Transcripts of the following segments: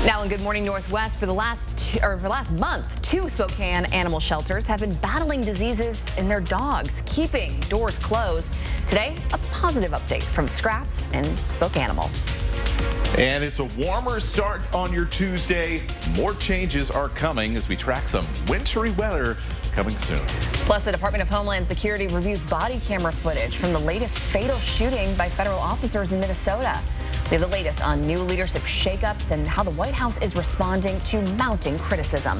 Now in Good Morning Northwest, for the last month, 2 Spokane animal shelters have been battling diseases in their dogs, keeping doors closed. Today, a positive update from Scraps and Spokanimal. And it's a warmer start on your Tuesday. More changes are coming as we track some wintry weather coming soon. Plus, the Department of Homeland Security reviews body camera footage from the latest fatal shooting by federal officers in Minnesota. We have the latest on new leadership shakeups and how the White House is responding to mounting criticism.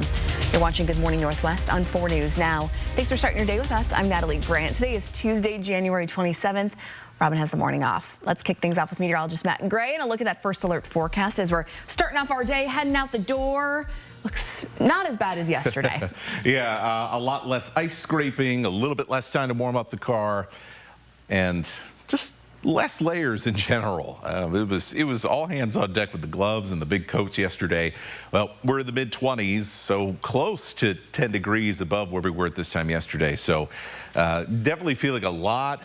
You're watching Good Morning Northwest on 4 News Now. Thanks for starting your day with us. I'm Natalie Brandt. Today is Tuesday, January 27th. Robin has the morning off. Let's kick things off with meteorologist Matt Gray and a look at that first alert forecast as we're starting off our day, heading out the door. Looks not as bad as yesterday. Yeah, a lot less ice scraping, a little bit less time to warm up the car, and just less layers in general. It was all hands on deck with the gloves and the big coats yesterday. Well, we're in the mid-20s, so close to 10 degrees above where we were at this time yesterday. So definitely feeling a lot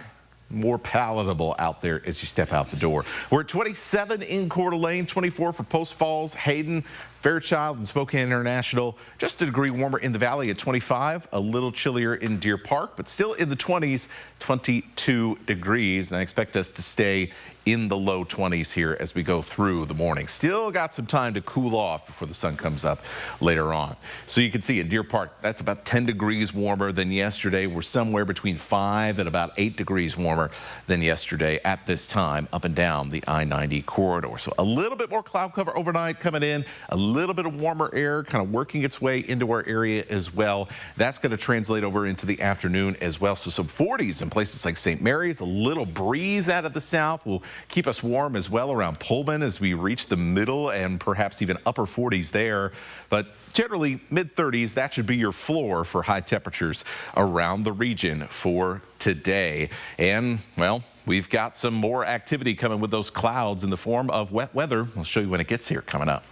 more palatable out there as you step out the door. We're at 27 in Coeur d'Alene, 24 for Post Falls, Hayden, Fairchild, and Spokane International. Just a degree warmer in the valley at 25, a little chillier in Deer Park, but still in the 20s, 22 degrees. And I expect us to stay in the low 20s here as we go through the morning. Still got some time to cool off before the sun comes up later on. So you can see in Deer Park, that's about 10 degrees warmer than yesterday. We're somewhere between 5 and about 8 degrees warmer than yesterday at this time up and down the I-90 corridor. So a little bit more cloud cover overnight coming in, a little bit of warmer air kind of working its way into our area as well. That's going to translate over into the afternoon as well. So some 40s in places like St. Mary's, a little breeze out of the south will keep us warm as well around Pullman as we reach the middle and perhaps even upper 40s there. But generally mid-30s, that should be your floor for high temperatures around the region for today. And, well, we've got some more activity coming with those clouds in the form of wet weather. I'll show you when it gets here coming up.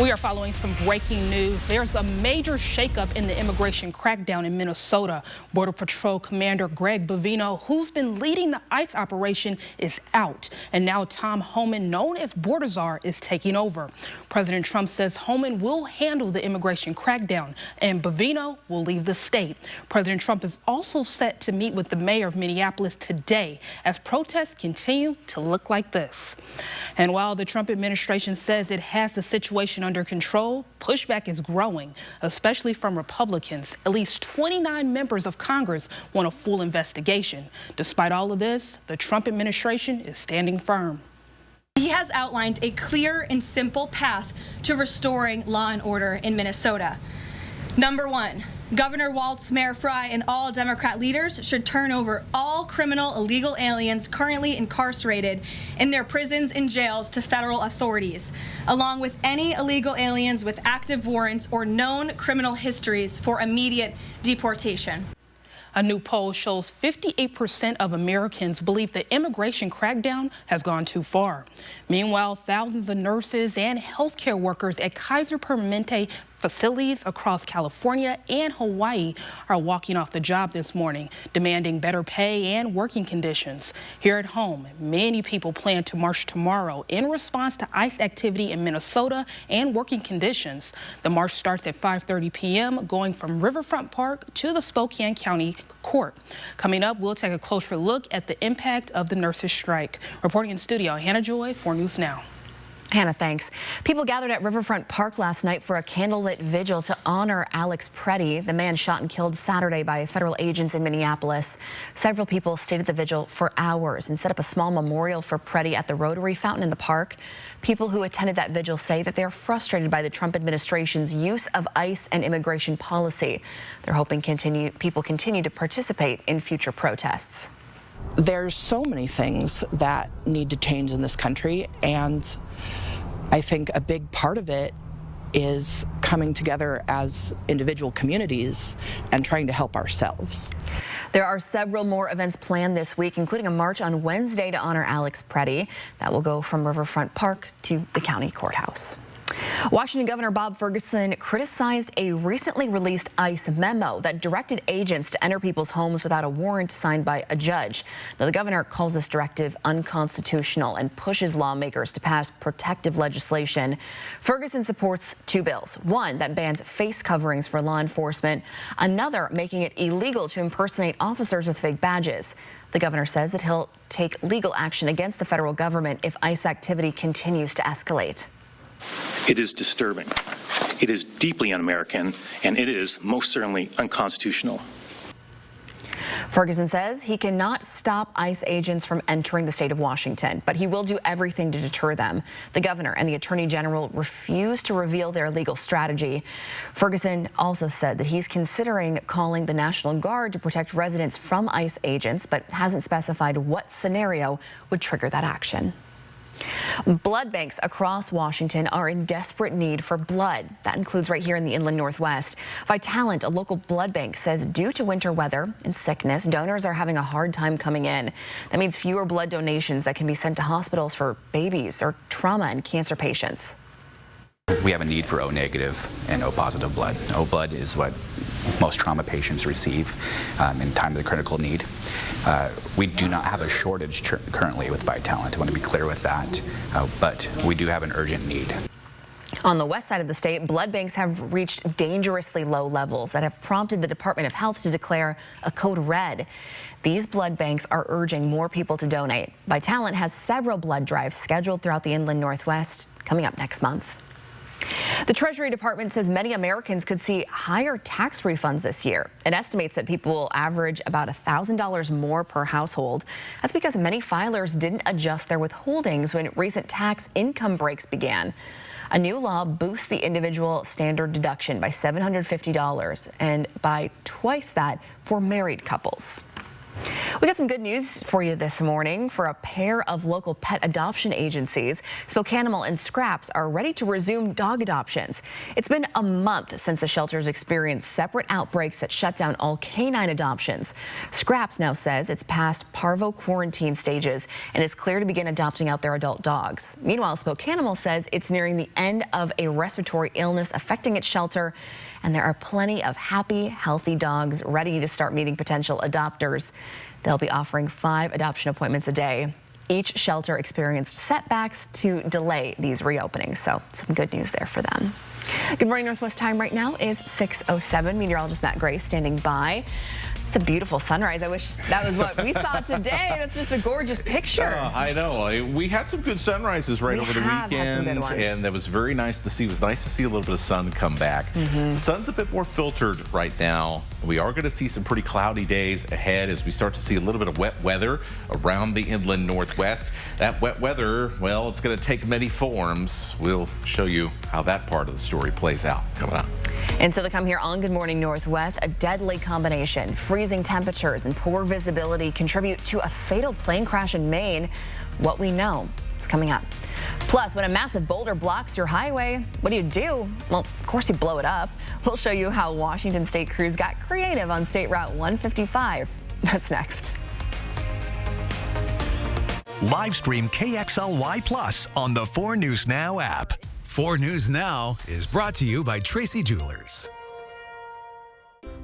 We are following some breaking news. There's a major shakeup in the immigration crackdown in Minnesota. Border Patrol Commander Greg Bovino, who's been leading the ICE operation, is out. And now Tom Homan, known as Border Czar, is taking over. President Trump says Homan will handle the immigration crackdown and Bovino will leave the state. President Trump is also set to meet with the mayor of Minneapolis today as protests continue to look like this. And while the Trump administration says it has the situation under control, pushback is growing, especially from Republicans. At least 29 members of Congress want a full investigation. Despite all of this, the Trump administration is standing firm. He has outlined a clear and simple path to restoring law and order in Minnesota. Number 1, Governor Walz, Mayor Frey, and all Democrat leaders should turn over all criminal illegal aliens currently incarcerated in their prisons and jails to federal authorities, along with any illegal aliens with active warrants or known criminal histories for immediate deportation. A new poll shows 58% of Americans believe the immigration crackdown has gone too far. Meanwhile, thousands of nurses and healthcare workers at Kaiser Permanente facilities across California and Hawaii are walking off the job this morning, demanding better pay and working conditions. Here at home, many people plan to march tomorrow in response to ICE activity in Minnesota and working conditions. The march starts at 5:30 p.m., going from Riverfront Park to the Spokane County Court. Coming up, we'll take a closer look at the impact of the nurses' strike. Reporting in studio, Hannah Joy, 4 News Now. Hannah, thanks. People gathered at Riverfront Park last night for a candlelit vigil to honor Alex Preddy, the man shot and killed Saturday by federal agents in Minneapolis. Several people stayed at the vigil for hours and set up a small memorial for Preddy at the Rotary Fountain in the park. People who attended that vigil say that they're frustrated by the Trump administration's use of ICE and immigration policy. They're hoping people continue to participate in future protests. There's so many things that need to change in this country, and I think a big part of it is coming together as individual communities and trying to help ourselves. There are several more events planned this week, including a march on Wednesday to honor Alex Preddy. That will go from Riverfront Park to the county courthouse. Washington Governor Bob Ferguson criticized a recently released ICE memo that directed agents to enter people's homes without a warrant signed by a judge. Now, the governor calls this directive unconstitutional and pushes lawmakers to pass protective legislation. Ferguson supports two bills, one that bans face coverings for law enforcement, another making it illegal to impersonate officers with fake badges. The governor says that he'll take legal action against the federal government if ICE activity continues to escalate. It is disturbing. It is deeply un-American, and it is most certainly unconstitutional. Ferguson says he cannot stop ICE agents from entering the state of Washington, but he will do everything to deter them. The governor and the attorney general refuse to reveal their legal strategy. Ferguson also said that he's considering calling the National Guard to protect residents from ICE agents, but hasn't specified what scenario would trigger that action. Blood banks across Washington are in desperate need for blood. That includes right here in the Inland Northwest. Vitalant, a local blood bank, says due to winter weather and sickness, donors are having a hard time coming in. That means fewer blood donations that can be sent to hospitals for babies or trauma and cancer patients. We have a need for O negative and O positive blood. O blood is what most trauma patients receive in time of the critical need. We do not have a shortage currently with Vitalant. I want to be clear with that, but we do have an urgent need. On the west side of the state, blood banks have reached dangerously low levels that have prompted the Department of Health to declare a code red. These blood banks are urging more people to donate. Vitalant has several blood drives scheduled throughout the Inland Northwest coming up next month. The Treasury Department says many Americans could see higher tax refunds this year. It estimates that people will average about $1,000 more per household. That's because many filers didn't adjust their withholdings when recent tax income breaks began. A new law boosts the individual standard deduction by $750 and by twice that for married couples. We got some good news for you this morning. For a pair of local pet adoption agencies, Spokanimal and Scraps are ready to resume dog adoptions. It's been a month since the shelters experienced separate outbreaks that shut down all canine adoptions. Scraps now says it's past parvo quarantine stages and is clear to begin adopting out their adult dogs. Meanwhile, Spokanimal says it's nearing the end of a respiratory illness affecting its shelter, and there are plenty of happy, healthy dogs ready to start meeting potential adopters. They'll be offering 5 adoption appointments a day. Each shelter experienced setbacks to delay these reopenings, so some good news there for them. Good morning, Northwest time right now is 6:07. Meteorologist Matt Gray standing by. It's a beautiful sunrise. I wish that was what we saw today. That's just a gorgeous picture. I know. We had some good sunrises over the weekend, and that was very nice to see. It was nice to see a little bit of sun come back. The sun's a bit more filtered right now. We are going to see some pretty cloudy days ahead as we start to see a little bit of wet weather around the Inland Northwest. That wet weather, well, it's going to take many forms. We'll show you how that part of the story plays out coming up. And so to come here on Good Morning Northwest, a deadly combination. Freezing temperatures and poor visibility contribute to a fatal plane crash in Maine. What we know, it's coming up. Plus, when a massive boulder blocks your highway, what do? Well, of course you blow it up. We'll show you how Washington State crews got creative on State Route 155. That's next. Live stream KXLY Plus on the 4 News Now app. 4 News Now is brought to you by Tracy Jewelers.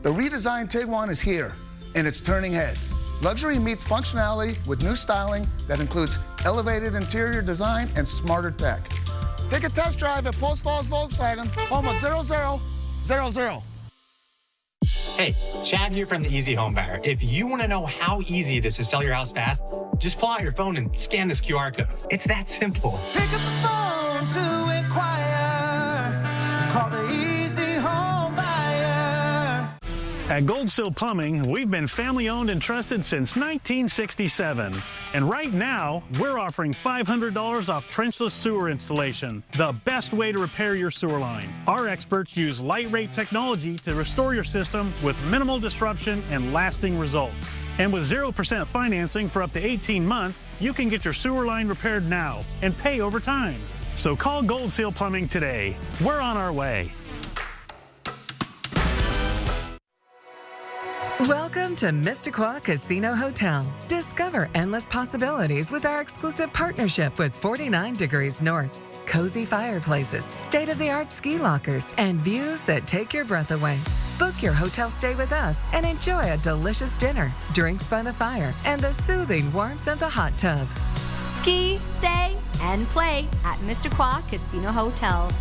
The redesigned Tiguan is here, and it's turning heads. Luxury meets functionality with new styling that includes elevated interior design and smarter tech. Take a test drive at Post Falls Volkswagen, home of 0000. Hey, Chad here from the Easy Home Buyer. If you want to know how easy it is to sell your house fast, just pull out your phone and scan this QR code. It's that simple. Pick up the phone to inquire. Call the Easy Home Buyer. At Gold Seal Plumbing, we've been family owned and trusted since 1967. And right now, we're offering $500 off trenchless sewer installation, the best way to repair your sewer line. Our experts use light rate technology to restore your system with minimal disruption and lasting results. And with 0% financing for up to 18 months, you can get your sewer line repaired now and pay over time. So call Gold Seal Plumbing today. We're on our way. Welcome to Missisquoi Casino Hotel. Discover endless possibilities with our exclusive partnership with 49 Degrees North. cozy fireplaces, state-of-the-art ski lockers, and views that take your breath away. Book your hotel stay with us and enjoy a delicious dinner, drinks by the fire, and the soothing warmth of the hot tub. Ski, stay, and play at Mr. Casino Hotel.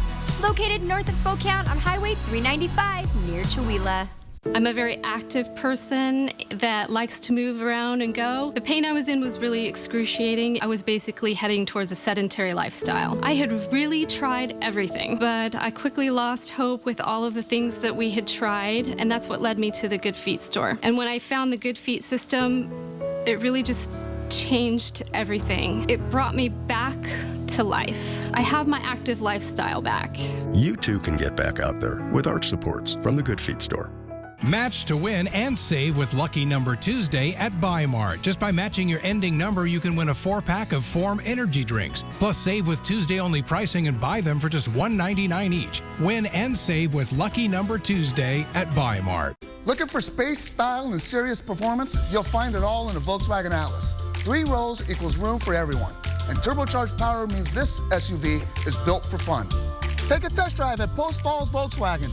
Located north of Spokane on Highway 395 near Chewelah. I'm a very active person that likes to move around and go. The pain I was in was really excruciating. I was basically heading towards a sedentary lifestyle. I had really tried everything, but I quickly lost hope with all of the things that we had tried, and that's what led me to the Good Feet store. And when I found the Good Feet system, it really just changed everything. It brought me back to life. I have my active lifestyle back. You too can get back out there with arch supports from the Good Feet store. Match to win and save with Lucky Number Tuesday at Buy Mart. Just by matching your ending number, you can win a 4-pack of Form energy drinks. Plus, save with Tuesday-only pricing and buy them for just $1.99 each. Win and save with Lucky Number Tuesday at Buy Mart. Looking for space, style, and serious performance? You'll find it all in the Volkswagen Atlas. 3 rows equals room for everyone. And turbocharged power means this SUV is built for fun. Take a test drive at Post Falls Volkswagen.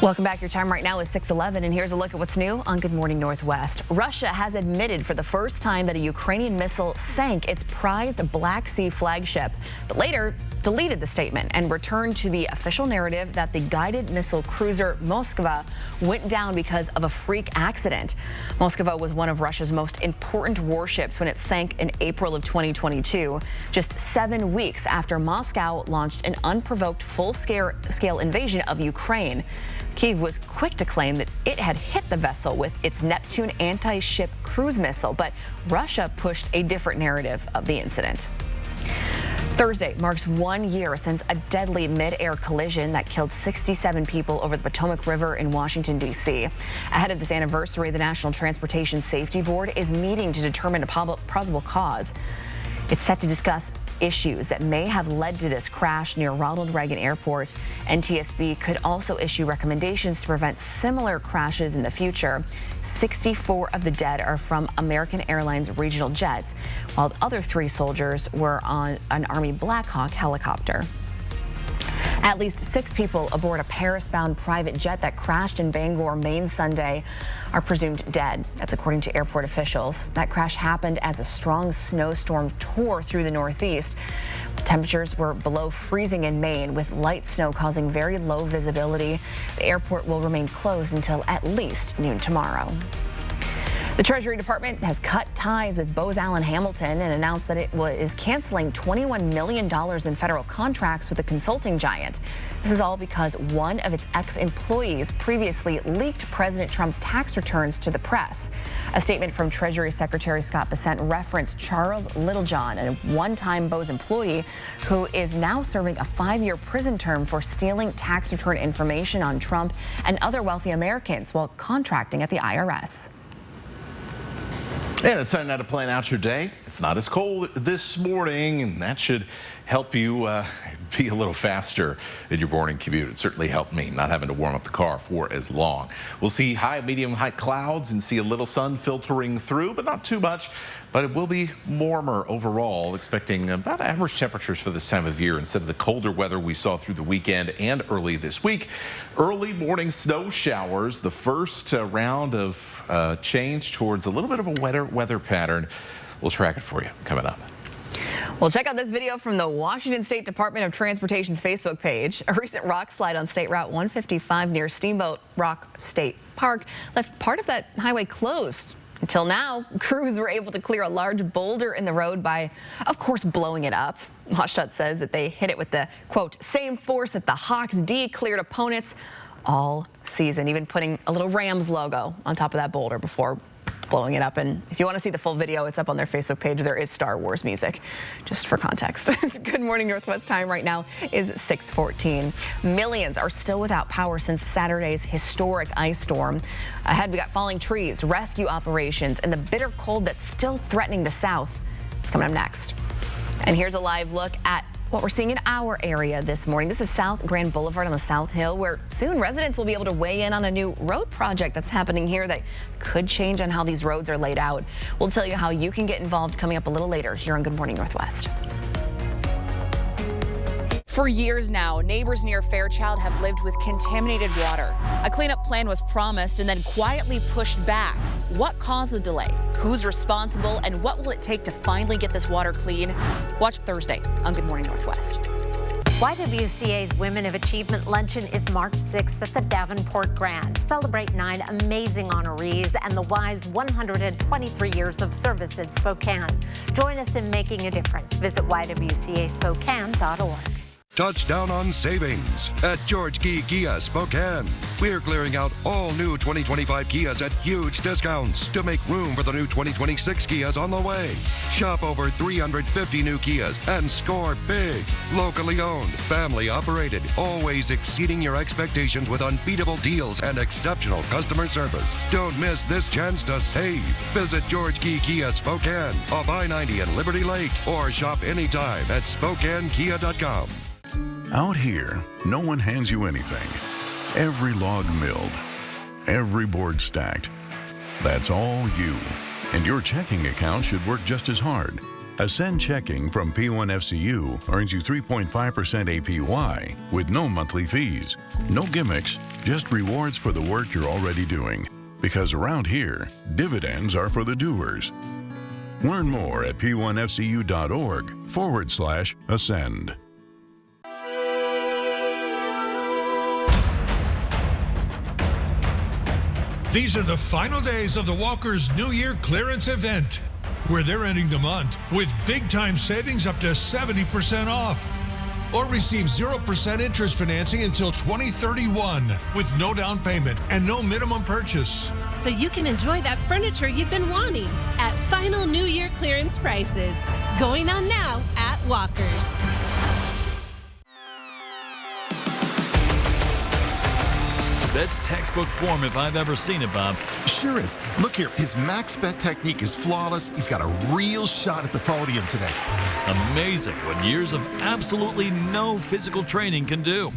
Welcome back. Your time right now is 6:11, and here's a look at what's new on Good Morning Northwest. Russia has admitted for the first time that a Ukrainian missile sank its prized Black Sea flagship, but later deleted the statement and returned to the official narrative that the guided missile cruiser Moskva went down because of a freak accident. Moskva was one of Russia's most important warships when it sank in April of 2022, just 7 weeks after Moscow launched an unprovoked full-scale invasion of Ukraine. Kyiv was quick to claim that it had hit the vessel with its Neptune anti-ship cruise missile, but Russia pushed a different narrative of the incident. Thursday marks 1 year since a deadly mid-air collision that killed 67 people over the Potomac River in Washington, D.C. Ahead of this anniversary, the National Transportation Safety Board is meeting to determine a possible cause. It's set to discuss issues that may have led to this crash near Ronald Reagan Airport. NTSB could also issue recommendations to prevent similar crashes in the future. 64 of the dead are from American Airlines regional jets, while the other 3 soldiers were on an Army Black Hawk helicopter. At least 6 people aboard a Paris-bound private jet that crashed in Bangor, Maine Sunday are presumed dead. That's according to airport officials. That crash happened as a strong snowstorm tore through the Northeast. Temperatures were below freezing in Maine, with light snow causing very low visibility. The airport will remain closed until at least noon tomorrow. The Treasury Department has cut ties with Booz Allen Hamilton and announced that it is canceling $21 million in federal contracts with the consulting giant. This is all because one of its ex-employees previously leaked President Trump's tax returns to the press. A statement from Treasury Secretary Scott Bessent referenced Charles Littlejohn, a one-time Booz employee who is now serving a 5-year prison term for stealing tax return information on Trump and other wealthy Americans while contracting at the IRS. And it's time now to plan out your day. It's not as cold this morning, and that should help you be a little faster in your morning commute. It certainly helped me not having to warm up the car for as long. We'll see high, medium, high clouds and see a little sun filtering through, but not too much. But it will be warmer overall, expecting about average temperatures for this time of year instead of the colder weather we saw through the weekend and early this week. Early morning snow showers, the first round of change towards a little bit of a wetter weather pattern. We'll track it for you coming up. Well, check out this video from the Washington State Department of Transportation's Facebook page. A recent rock slide on State Route 155 near Steamboat Rock State Park left part of that highway closed. Until now, crews were able to clear a large boulder in the road by, of course, blowing it up. WashDOT says that they hit it with the, quote, same force that the Hawks D cleared opponents all season, even putting a little Rams logo on top of that boulder before blowing it up. And if you want to see the full video, it's up on their Facebook page. There is Star Wars music, just for context. Good morning, Northwest time right now is 6:14. Millions are still without power since Saturday's historic ice storm. Ahead, we got falling trees, rescue operations, and the bitter cold that's still threatening the South. It's coming up next. And here's a live look at What we're seeing in our area this morning, this is South Grand Boulevard on the South Hill, where soon residents will be able to weigh in on a new road project that's happening here that could change on how these roads are laid out. We'll tell you how you can get involved coming up a little later here on Good Morning Northwest. For years now, neighbors near Fairchild have lived with contaminated water. A cleanup plan was promised and then quietly pushed back. What caused the delay? Who's responsible? And what will it take to finally get this water clean? Watch Thursday on Good Morning Northwest. YWCA's Women of Achievement Luncheon is March 6th at the Davenport Grand. Celebrate 9 amazing honorees and the Y's 123 years of service in Spokane. Join us in making a difference. Visit ywcaspokane.org. Touchdown on savings at George Key Kia Spokane. We're clearing out all new 2025 Kias at huge discounts to make room for the new 2026 Kias on the way. Shop over 350 new Kias and score big. Locally owned, family operated, always exceeding your expectations with unbeatable deals and exceptional customer service. Don't miss this chance to save. Visit George Key Kia Spokane off I-90 and Liberty Lake or shop anytime at SpokaneKia.com. Out here, no one hands you anything. Every log milled, every board stacked. That's all you. And your checking account should work just as hard. Ascend Checking from P1FCU earns you 3.5% APY with no monthly fees. No gimmicks, just rewards for the work you're already doing. Because around here, dividends are for the doers. Learn more at p1fcu.org/ascend. These are the final days of the Walker's New Year clearance event, where they're ending the month with big-time savings up to 70% off. Or receive 0% interest financing until 2031 with no down payment and no minimum purchase. So you can enjoy that furniture you've been wanting at final New Year clearance prices. Going on now at Walker's. That's textbook form if I've ever seen it, Bob. Sure is. Look here, his max bet technique is flawless. He's got a real shot at the podium today. Amazing what years of absolutely no physical training can do.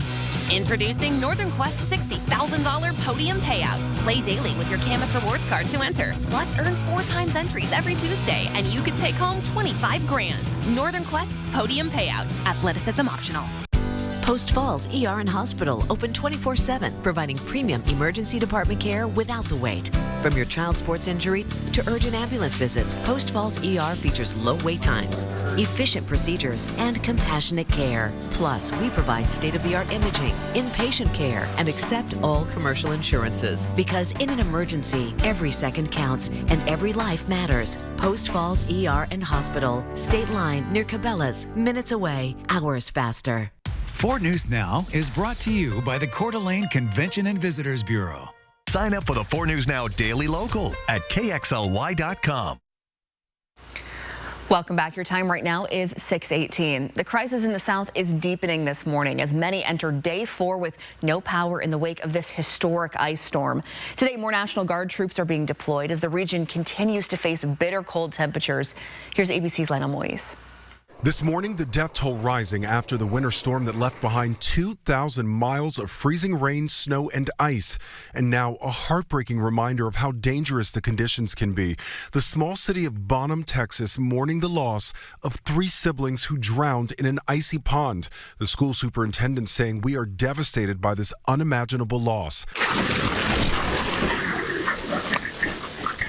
Introducing Northern Quest $60,000 podium payout. Play daily with your Camus Rewards card to enter. Plus, earn 4 times entries every Tuesday, and you could take home $25 grand. Northern Quest's podium payout. Athleticism optional. Post Falls ER and Hospital, open 24/7, providing premium emergency department care without the wait. From your child sports injury to urgent ambulance visits, Post Falls ER features low wait times, efficient procedures, and compassionate care. Plus, we provide state-of-the-art imaging, inpatient care, and accept all commercial insurances. Because in an emergency, every second counts and every life matters. Post Falls ER and Hospital, State Line near Cabela's, minutes away, hours faster. 4 News Now is brought to you by the Coeur d'Alene Convention and Visitors Bureau. Sign up for the 4 News Now Daily Local at KXLY.com. Welcome back. Your time right now is 6:18. The crisis in the South is deepening this morning as many enter day 4 with no power in the wake of this historic ice storm. Today, more National Guard troops are being deployed as the region continues to face bitter cold temperatures. Here's ABC's Lionel Moise. This morning, the death toll rising after the winter storm that left behind 2,000 miles of freezing rain, snow, and ice. And now a heartbreaking reminder of how dangerous the conditions can be. The small city of Bonham, Texas, mourning the loss of 3 siblings who drowned in an icy pond. The school superintendent saying, "We are devastated by this unimaginable loss."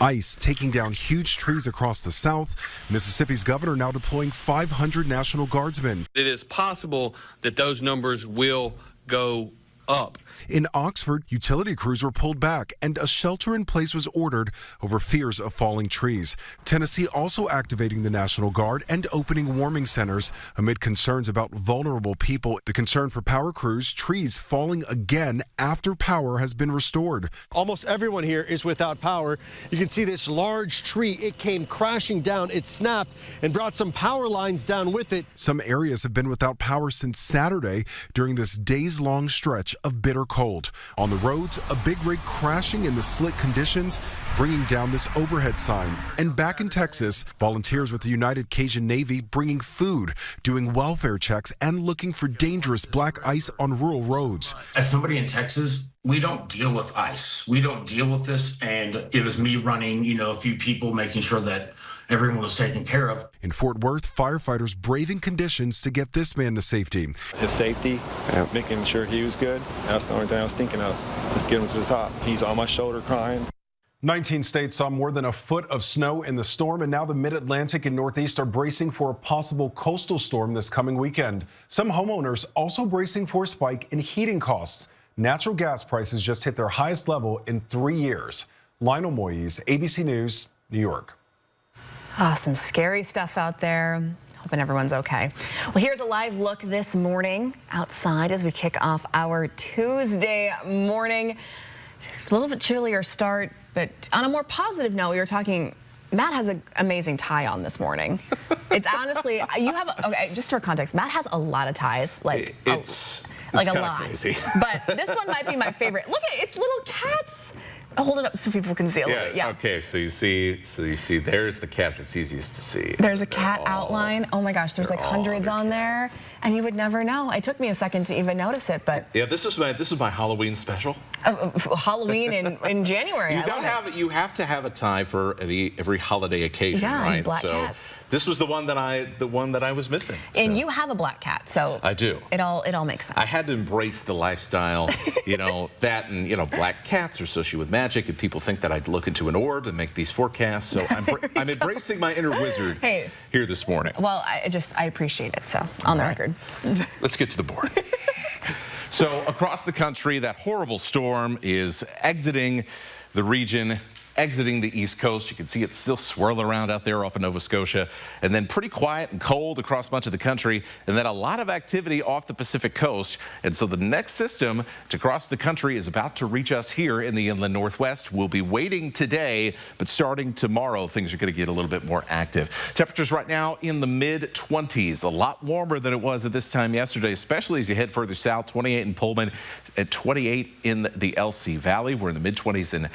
Ice taking down huge trees across the South. Mississippi's governor now deploying 500 National Guardsmen. It is possible that those numbers will go up. In Oxford, utility crews were pulled back and a shelter in place was ordered over fears of falling trees. Tennessee also activating the National Guard and opening warming centers amid concerns about vulnerable people. The concern for power crews, trees falling again after power has been restored. Almost everyone here is without power. You can see this large tree. It came crashing down. It snapped and brought some power lines down with it. Some areas have been without power since Saturday during this days-long stretch stretch of bitter cold. On the roads, a big rig crashing in the slick conditions, bringing down this overhead sign. And back in Texas, volunteers with the United Cajun Navy bringing food, doing welfare checks, and looking for dangerous black ice on rural roads. As somebody in Texas, we don't deal with ice. We don't deal with this. And it was me running, a few people, making sure that everyone was taken care of. In Fort Worth, firefighters braving conditions to get this man to safety. His safety, making sure he was good. That's the only thing I was thinking of. Let's get him to the top. He's on my shoulder crying. 19 states saw more than a foot of snow in the storm, and now the Mid-Atlantic and Northeast are bracing for a possible coastal storm this coming weekend. Some homeowners also bracing for a spike in heating costs. Natural gas prices just hit their highest level in 3 years. Lionel Moyes, ABC News, New York. Some scary stuff out there. Hoping everyone's okay. Well, here's a live look this morning outside as we kick off our Tuesday morning. It's a little bit chillier start, but on a more positive note, we were talking, Matt has an amazing tie on this morning. It's honestly, okay, just for context, Matt has a lot of ties, it's a lot. Crazy. But this one might be my favorite. Look at it, it's little cats. I'll hold it up so people can see a little bit. Yeah. Okay, so you see, there's the cat that's easiest to see. There's a cat outline. Oh my gosh, there's like hundreds on there, and you would never know. It took me a second to even notice it, but yeah, this is my Halloween special. Halloween in January. You have to have a tie for every holiday occasion, right? And black cats. This was the one that I was missing. And you have a black cat, so I do. It all makes sense. I had to embrace the lifestyle, that and black cats are associated with magic, and people think that I'd look into an orb and make these forecasts. So I'm embracing my inner wizard here this morning. Well, I appreciate it. So on the record. Let's get to the board. So across the country, that horrible storm is exiting the region, exiting the East Coast. You can see it still swirl around out there off of Nova Scotia, and then pretty quiet and cold across much of the country, and then a lot of activity off the Pacific coast. And so the next system to cross the country is about to reach us here in the inland Northwest. We'll be waiting today, but starting tomorrow, things are going to get a little bit more active. Temperatures right now in the mid-20s, a lot warmer than it was at this time yesterday, especially as you head further south. 28 in Pullman, at 28 in the LC Valley. We're in the mid-20s in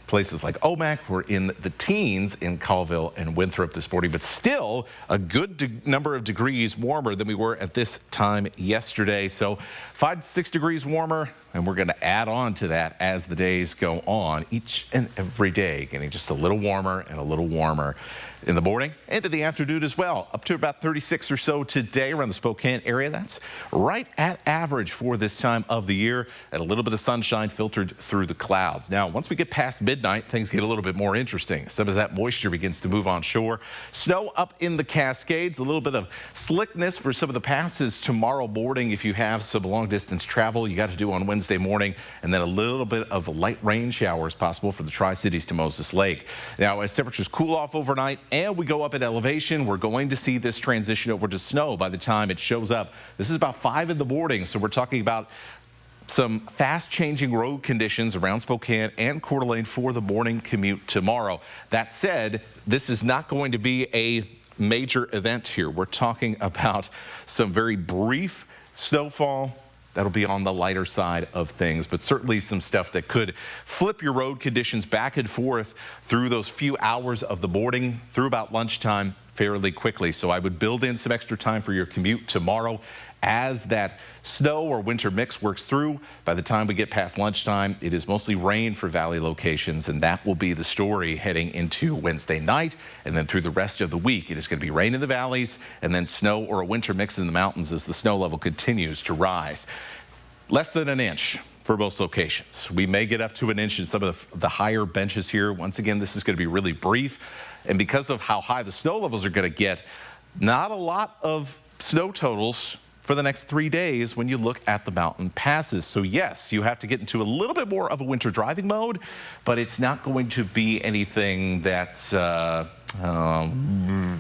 places like Omak. We're in the teens in Colville and Winthrop this morning, but still a good number of degrees warmer than we were at this time yesterday. So 5 to 6 degrees warmer, and we're going to add on to that as the days go on, each and every day, getting just a little warmer and a little warmer in the morning and in the afternoon as well. Up to about 36 or so today around the Spokane area. That's right at average for this time of the year, and a little bit of sunshine filtered through the clouds. Now, once we get past midnight, things get a little bit more interesting. Some of that moisture begins to move on shore. Snow up in the Cascades, a little bit of slickness for some of the passes tomorrow morning if you have some long distance travel you got to do on Wednesday morning, and then a little bit of light rain showers possible for the Tri-Cities to Moses Lake. Now, as temperatures cool off overnight and we go up in elevation, we're going to see this transition over to snow by the time it shows up. This is about 5 in the morning, so we're talking about some fast-changing road conditions around Spokane and Coeur d'Alene for the morning commute tomorrow. That said, this is not going to be a major event here. We're talking about some very brief snowfall that'll be on the lighter side of things, but certainly some stuff that could flip your road conditions back and forth through those few hours of the morning through about lunchtime fairly quickly. So I would build in some extra time for your commute tomorrow as that snow or winter mix works through. By the time we get past lunchtime, it is mostly rain for valley locations, and that will be the story heading into Wednesday night. And then through the rest of the week, it is going to be rain in the valleys and then snow or a winter mix in the mountains as the snow level continues to rise. Less than an inch for most locations. We may get up to an inch in some of the higher benches here. Once again, this is going to be really brief. And because of how high the snow levels are going to get, not a lot of snow totals for the next 3 days when you look at the mountain passes. So yes, you have to get into a little bit more of a winter driving mode, but it's not going to be anything that's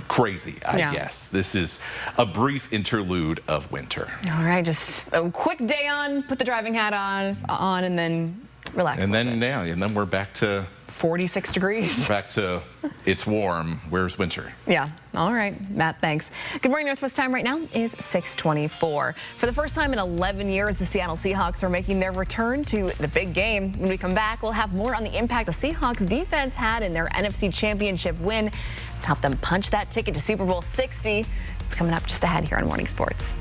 crazy, I guess. This is a brief interlude of winter. All right, just a quick day on, put the driving hat on and then relax. And then we're back to 46 degrees. Back to it's warm. Where's winter? Yeah. All right, Matt, thanks. Good morning, Northwest time right now is 6:24. For the first time in 11 years, the Seattle Seahawks are making their return to the big game. When we come back, we'll have more on the impact the Seahawks defense had in their NFC Championship win and help them punch that ticket to Super Bowl 60. It's coming up just ahead here on Morning Sports.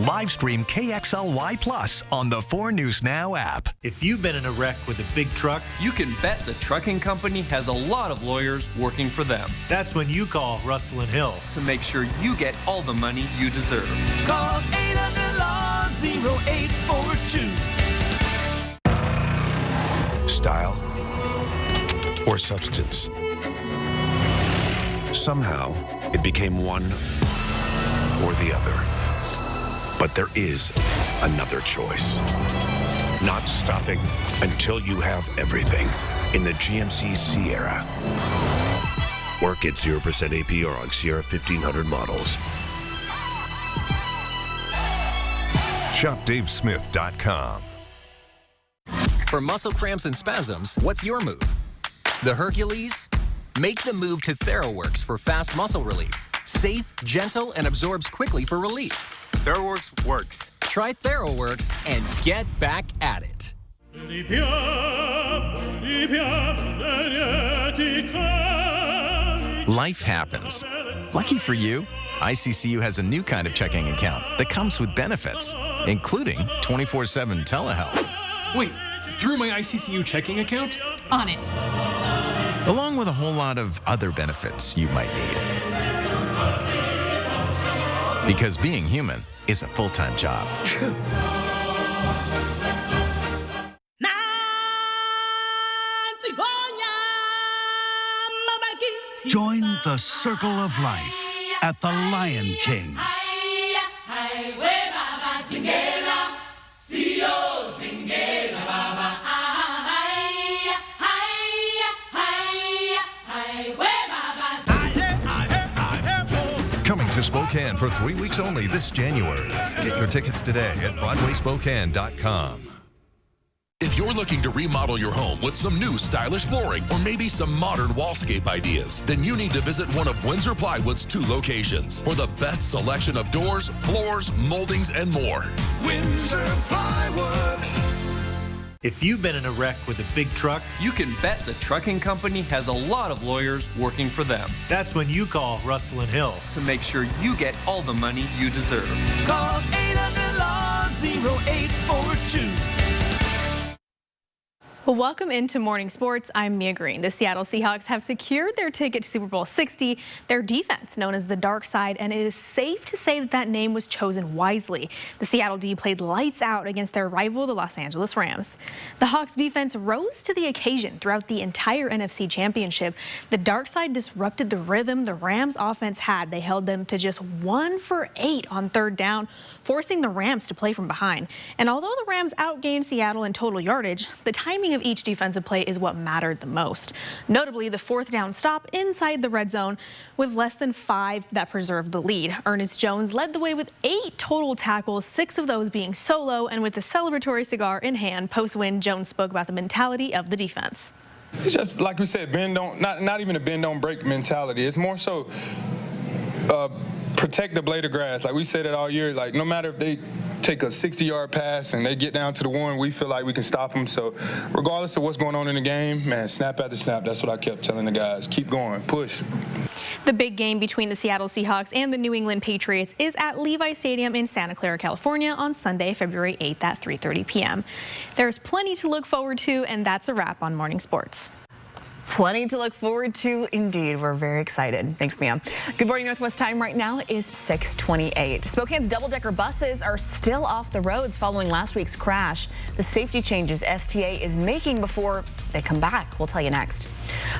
Live stream KXLY Plus on the 4 News Now app. If you've been in a wreck with a big truck, you can bet the trucking company has a lot of lawyers working for them. That's when you call Russell & Hill to make sure you get all the money you deserve. Call 800-LAW-0842. Style or substance. Somehow, it became one or the other. But there is another choice. Not stopping until you have everything in the GMC Sierra. Work at 0% APR on Sierra 1500 models. ShopDaveSmith.com. For muscle cramps and spasms, what's your move? The Hercules? Make the move to TheraWorks for fast muscle relief. Safe, gentle, and absorbs quickly for relief. TheraWorks works. Try TheraWorks and get back at it. Life happens. Lucky for you, ICCU has a new kind of checking account that comes with benefits, including 24/7 telehealth. Wait, through my ICCU checking account? On it. Along with a whole lot of other benefits you might need. Because being human is a full-time job. Join the circle of life at the Lion King. Coming to Spokane for 3 weeks only this January. Get your tickets today at BroadwaySpokane.com. If you're looking to remodel your home with some new stylish flooring or maybe some modern wallscape ideas, then you need to visit one of Windsor Plywood's 2 locations for the best selection of doors, floors, moldings, and more. Windsor Plywood. If you've been in a wreck with a big truck, you can bet the trucking company has a lot of lawyers working for them. That's when you call Russell & Hill to make sure you get all the money you deserve. Call 800-LAW-0842. Well, welcome into Morning Sports. I'm Mia Green. The Seattle Seahawks have secured their ticket to Super Bowl 60, their defense known as the Dark Side, and it is safe to say that that name was chosen wisely. The Seattle D played lights out against their rival, the Los Angeles Rams. The Hawks defense rose to the occasion throughout the entire NFC Championship. The Dark Side disrupted the rhythm the Rams offense had. They held them to just 1 for 8 on 3rd down, forcing the Rams to play from behind. And although the Rams outgained Seattle in total yardage, the timing of each defensive play is what mattered the most. Notably, the 4th down stop inside the red zone with less than 5 that preserved the lead. Ernest Jones led the way with 8 total tackles, 6 of those being solo, and with the celebratory cigar in hand, post-win, Jones spoke about the mentality of the defense. It's just like we said, not even a bend don't break mentality. It's more so protect the blade of grass. Like we said it all year, like no matter if they take a 60-yard pass and they get down to the 1, we feel like we can stop them. So regardless of what's going on in the game, man, snap after snap, that's what I kept telling the guys. Keep going, push. The big game between the Seattle Seahawks and the New England Patriots is at Levi Stadium in Santa Clara, California on Sunday, February 8th at 3:30 p.m. There's plenty to look forward to, and that's a wrap on Morning Sports. Plenty to look forward to indeed. We're very excited. Thanks, Mia. Good morning, Northwest time right now is 6:28. Spokane's double-decker buses are still off the roads following last week's crash. The safety changes STA is making before they come back. We'll tell you next.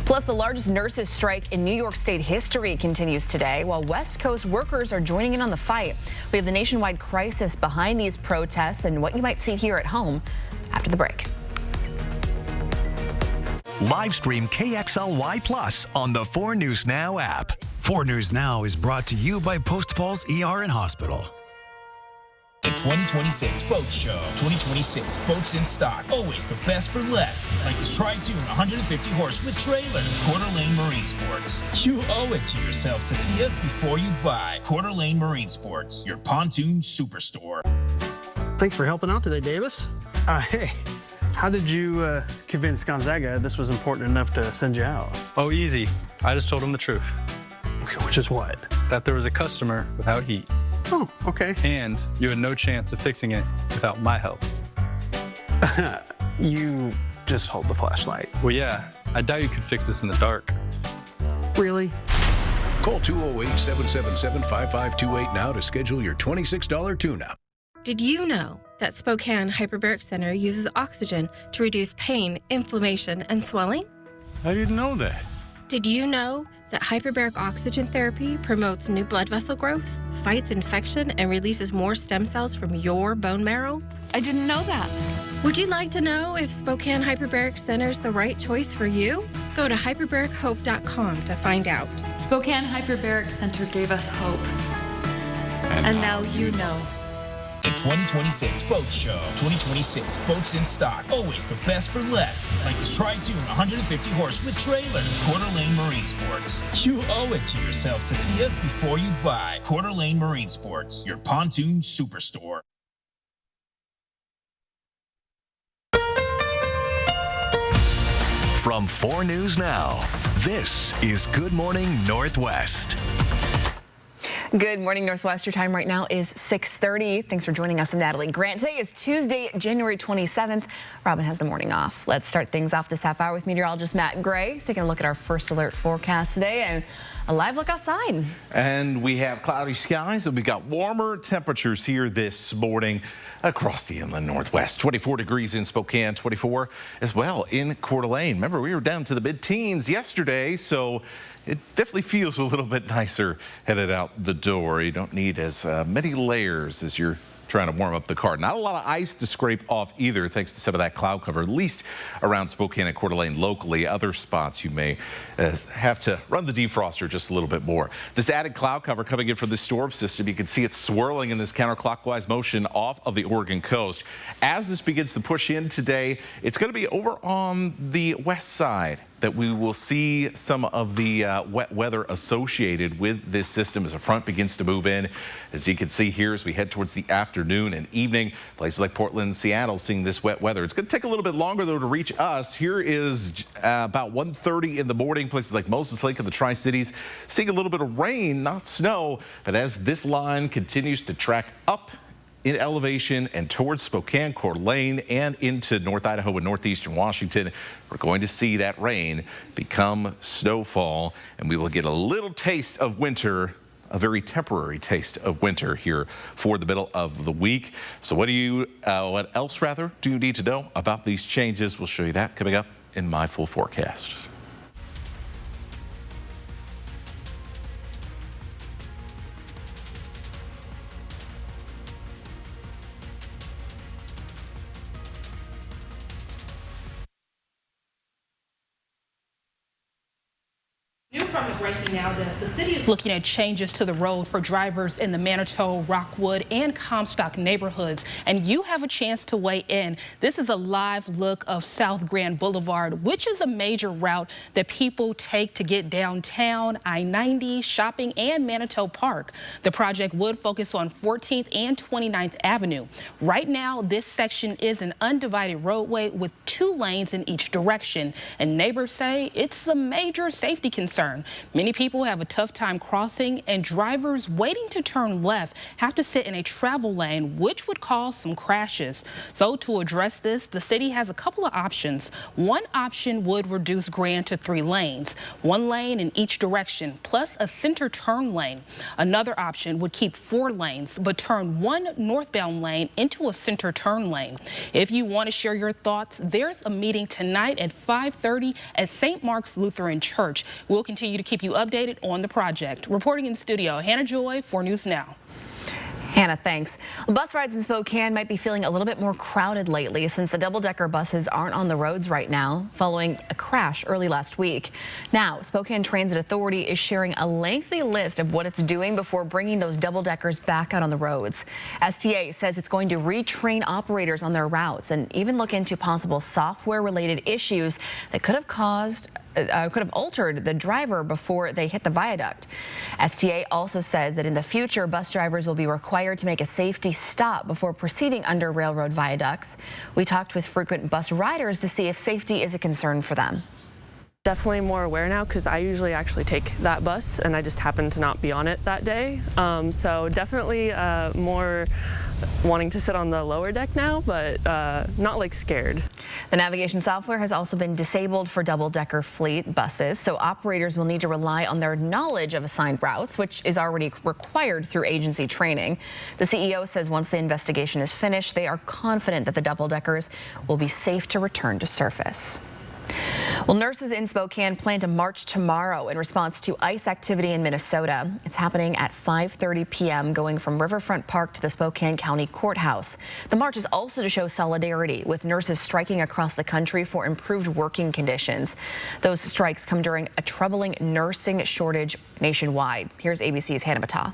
Plus, the largest nurses strike in New York State history continues today, while West Coast workers are joining in on the fight. We have the nationwide crisis behind these protests and what you might see here at home after the break. Live stream KXLY Plus on the 4 News Now app. 4 News Now is brought to you by Post Falls ER and Hospital. The 2026 Boat Show. 2026 boats in stock. Always the best for less. Like this Tri-Tune 150 horse with trailer. Coeur d'Alene Marine Sports. You owe it to yourself to see us before you buy. Coeur d'Alene Marine Sports, your pontoon superstore. Thanks for helping out today, Davis. Hey, how did you convince Gonzaga this was important enough to send you out? Oh, easy. I just told him the truth. Okay, which is what? That there was a customer without heat. Oh, okay. And you had no chance of fixing it without my help. You just hold the flashlight. Well, yeah. I doubt you could fix this in the dark. Really? Call 208-777-5528 now to schedule your $26 tune-up. Did you know that Spokane Hyperbaric Center uses oxygen to reduce pain, inflammation, and swelling? I didn't know that. Did you know that hyperbaric oxygen therapy promotes new blood vessel growth, fights infection, and releases more stem cells from your bone marrow? I didn't know that. Would you like to know if Spokane Hyperbaric Center is the right choice for you? Go to hyperbarichope.com to find out. Spokane Hyperbaric Center gave us hope. And now you know. The 2026 Boat Show. 2026 boats in stock. Always the best for less. Like this Tri-Tune 150 horse with trailer. Coeur d'Alene Marine Sports. You owe it to yourself to see us before you buy. Coeur d'Alene Marine Sports, your pontoon superstore. From 4 News Now, this is Good Morning Northwest. Good morning, Northwest. Your time right now is 6:30. Thanks for joining us. I'm Natalie Grant. Today is Tuesday, January 27th. Robin has the morning off. Let's start things off this half hour with meteorologist Matt Gray. He's taking a look at our first alert forecast today and a live look outside. And we have cloudy skies, and we got warmer temperatures here this morning across the inland Northwest. 24 degrees in Spokane, 24 as well in Coeur d'Alene. Remember, we were down to the mid-teens yesterday, so it definitely feels a little bit nicer headed out the door. You don't need as many layers as you're trying to warm up the car. Not a lot of ice to scrape off either, thanks to some of that cloud cover, at least around Spokane and Coeur d'Alene locally. Other spots you may have to run the defroster just a little bit more. This added cloud cover coming in from the storm system, you can see it swirling in this counterclockwise motion off of the Oregon coast. As this begins to push in today, it's going to be over on the west side that we will see some of the wet weather associated with this system as a front begins to move in. As you can see here, as we head towards the afternoon and evening, places like Portland and Seattle seeing this wet weather. It's going to take a little bit longer, though, to reach us. Here is about 1:30 in the morning. Places like Moses Lake and the Tri-Cities seeing a little bit of rain, not snow. But as this line continues to track up in elevation and towards Spokane, Coeur d'Alene, and into North Idaho and northeastern Washington, we're going to see that rain become snowfall, and we will get a little taste of winter, a very temporary taste of winter here for the middle of the week. So what else do you need to know about these changes? We'll show you that coming up in my full forecast. New from the Breaking Now Desk, the city is looking at changes to the road for drivers in the Manitou, Rockwood, and Comstock neighborhoods, and you have a chance to weigh in. This is a live look of South Grand Boulevard, which is a major route that people take to get downtown, I-90, shopping, and Manitou Park. The project would focus on 14th and 29th Avenue. Right now, this section is an undivided roadway with 2 lanes in each direction, and neighbors say it's a major safety concern. Many people have a tough time crossing, and drivers waiting to turn left have to sit in a travel lane, which would cause some crashes. So to address this, the city has a couple of options. One option would reduce Grand to 3 lanes, 1 lane in each direction, plus a center turn lane. Another option would keep 4 lanes, but turn 1 northbound lane into a center turn lane. If you want to share your thoughts, there's a meeting tonight at 5:30 at St. Mark's Lutheran Church. We'll continue to keep you updated on the project. Reporting in studio, Hannah Joy, 4 News Now. Hannah, thanks. Bus rides in Spokane might be feeling a little bit more crowded lately since the double-decker buses aren't on the roads right now following a crash early last week. Now, Spokane Transit Authority is sharing a lengthy list of what it's doing before bringing those double-deckers back out on the roads. STA says it's going to retrain operators on their routes and even look into possible software-related issues that could have altered the driver before they hit the viaduct. STA also says that in the future, bus drivers will be required to make a safety stop before proceeding under railroad viaducts. We talked with frequent bus riders to see if safety is a concern for them. Definitely more aware now because I usually actually take that bus and I just happen to not be on it that day. So definitely more wanting to sit on the lower deck now, but not like scared. The navigation software has also been disabled for double-decker fleet buses, so operators will need to rely on their knowledge of assigned routes, which is already required through agency training. The CEO says once the investigation is finished, they are confident that the double-deckers will be safe to return to service. Well, nurses in Spokane plan to march tomorrow in response to ICE activity in Minnesota. It's happening at 5:30 p.m. going from Riverfront Park to the Spokane County Courthouse. The march is also to show solidarity with nurses striking across the country for improved working conditions. Those strikes come during a troubling nursing shortage nationwide. Here's ABC's Hannah Battah.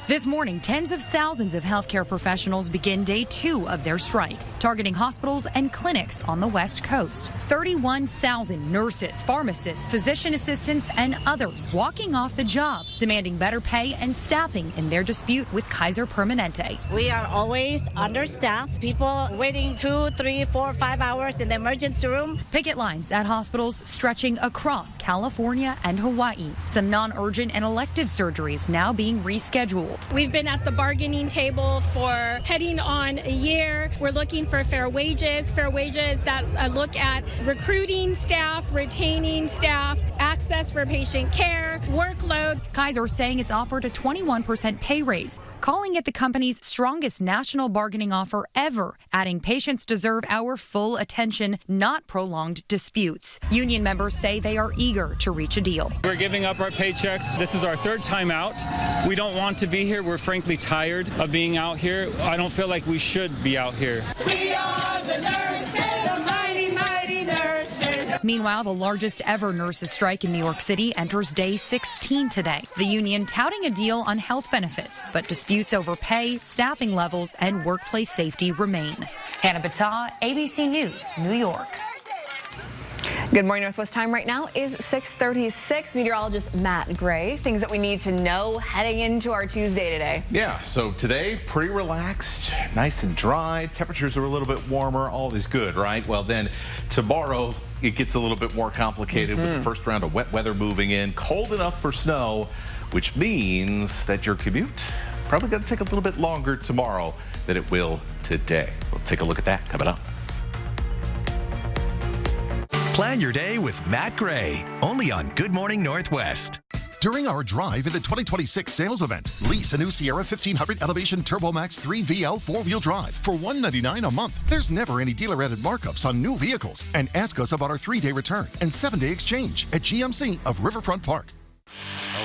This morning, tens of thousands of healthcare professionals begin day 2 of their strike, targeting hospitals and clinics on the West Coast. 31,000 nurses, pharmacists, physician assistants, and others walking off the job, demanding better pay and staffing in their dispute with Kaiser Permanente. We are always understaffed, people waiting 2, 3, 4, 5 hours in the emergency room. Picket lines at hospitals stretching across California and Hawaii. Some non-urgent and elective surgeries now being rescheduled. We've been at the bargaining table for heading on a year. We're looking for fair wages that look at recruiting staff, retaining staff, access for patient care, workload. Kaiser saying it's offered a 21% pay raise, calling it the company's strongest national bargaining offer ever, adding patients deserve our full attention, not prolonged disputes. Union members say they are eager to reach a deal. We're giving up our paychecks. This is our 3rd time out. We don't want to be here. We're frankly tired of being out here. I don't feel like we should be out here. We are the nurses, the mighty, mighty nurses. Meanwhile, the largest ever nurses strike in New York City enters day 16 today. The union touting a deal on health benefits, but disputes over pay, staffing levels, and workplace safety remain. Hannah Battah, ABC News, New York. Good morning, Northwest time right now is 6:36. Meteorologist Matt Gray. Things that we need to know heading into our Tuesday today. Yeah, so today, pretty relaxed, nice and dry. Temperatures are a little bit warmer. All is good, right? Well, then tomorrow, it gets a little bit more complicated with the first round of wet weather moving in. Cold enough for snow, which means that your commute probably going to take a little bit longer tomorrow than it will today. We'll take a look at that coming up. Plan your day with Matt Gray, only on Good Morning Northwest. During our Drive into 2026 sales event, lease a new Sierra 1500 Elevation Turbo Max 3 VL 4-wheel drive for $199 a month. There's never any dealer-added markups on new vehicles. And ask us about our 3-day return and 7-day exchange at GMC of Riverfront Park.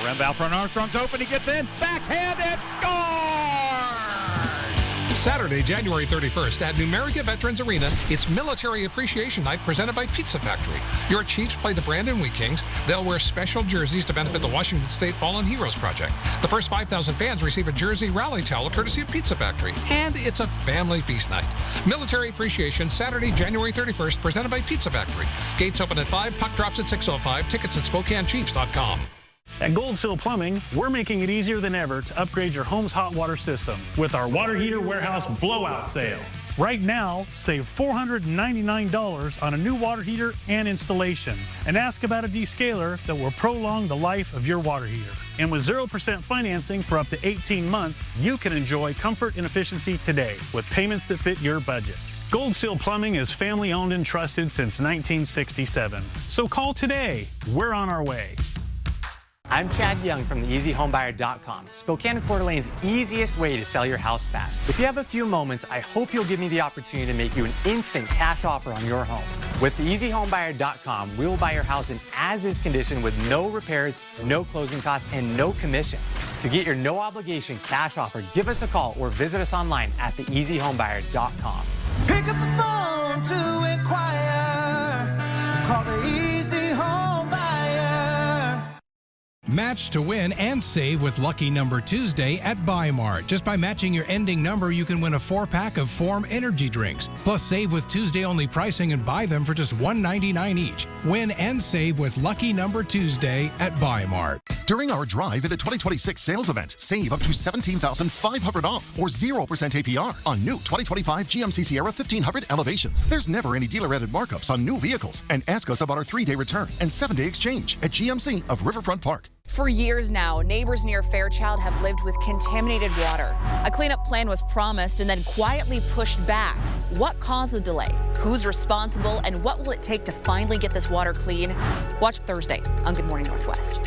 Around out front, Armstrong's open. He gets in, backhand, and scores! Saturday, January 31st at Numerica Veterans Arena, it's Military Appreciation Night presented by Pizza Factory. Your Chiefs play the Brandon Wheat Kings. They'll wear special jerseys to benefit the Washington State Fallen Heroes Project. The first 5,000 fans receive a jersey rally towel courtesy of Pizza Factory. And it's a family feast night. Military Appreciation, Saturday, January 31st, presented by Pizza Factory. Gates open at 5, puck drops at 6:05. Tickets at SpokaneChiefs.com. At Gold Seal Plumbing, we're making it easier than ever to upgrade your home's hot water system with our Water Heater Warehouse Blowout Sale. Right now, save $499 on a new water heater and installation. And ask about a descaler that will prolong the life of your water heater. And with 0% financing for up to 18 months, you can enjoy comfort and efficiency today with payments that fit your budget. Gold Seal Plumbing is family owned and trusted since 1967. So call today. We're on our way. I'm Chad Young from theeasyhomebuyer.com, Spokane and Coeur d'Alene's easiest way to sell your house fast. If you have a few moments, I hope you'll give me the opportunity to make you an instant cash offer on your home. With theeasyhomebuyer.com, we will buy your house in as-is condition with no repairs, no closing costs, and no commissions. To get your no-obligation cash offer, give us a call or visit us online at theeasyhomebuyer.com. Pick up the phone to inquire. Call the Easy Home Buyer. Match to win and save with Lucky Number Tuesday at Buy Mart. Just by matching your ending number, you can win a 4-pack of Form energy drinks. Plus, save with Tuesday-only pricing and buy them for just $1.99 each. Win and save with Lucky Number Tuesday at Buy Mart. During our Drive Into 2026 sales event, save up to $17,500 off or 0% APR on new 2025 GMC Sierra 1500 Elevations. There's never any dealer-added markups on new vehicles. And ask us about our 3-day return and 7-day exchange at GMC of Riverfront Park. For years now, neighbors near Fairchild have lived with contaminated water. A cleanup plan was promised and then quietly pushed back. What caused the delay? Who's responsible? And what will it take to finally get this water clean? Watch Thursday on Good Morning Northwest.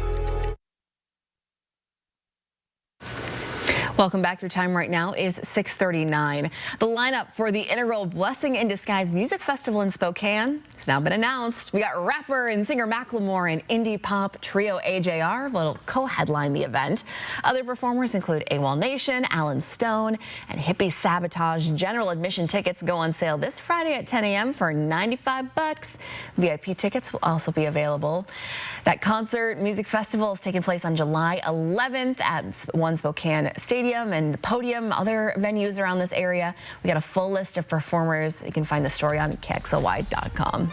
Welcome back. Your time right now is 6:39. The lineup for the inaugural Blessing in Disguise Music Festival in Spokane has now been announced. We got rapper and singer Macklemore and indie pop trio AJR will co-headline the event. Other performers include AWOL Nation, Alan Stone, and Hippie Sabotage. General admission tickets go on sale this Friday at 10 a.m. for $95. VIP tickets will also be available. That concert music festival is taking place on July 11th at One Spokane Stadium and the Podium, other venues around this area. We got a full list of performers. You can find the story on KXLY.com.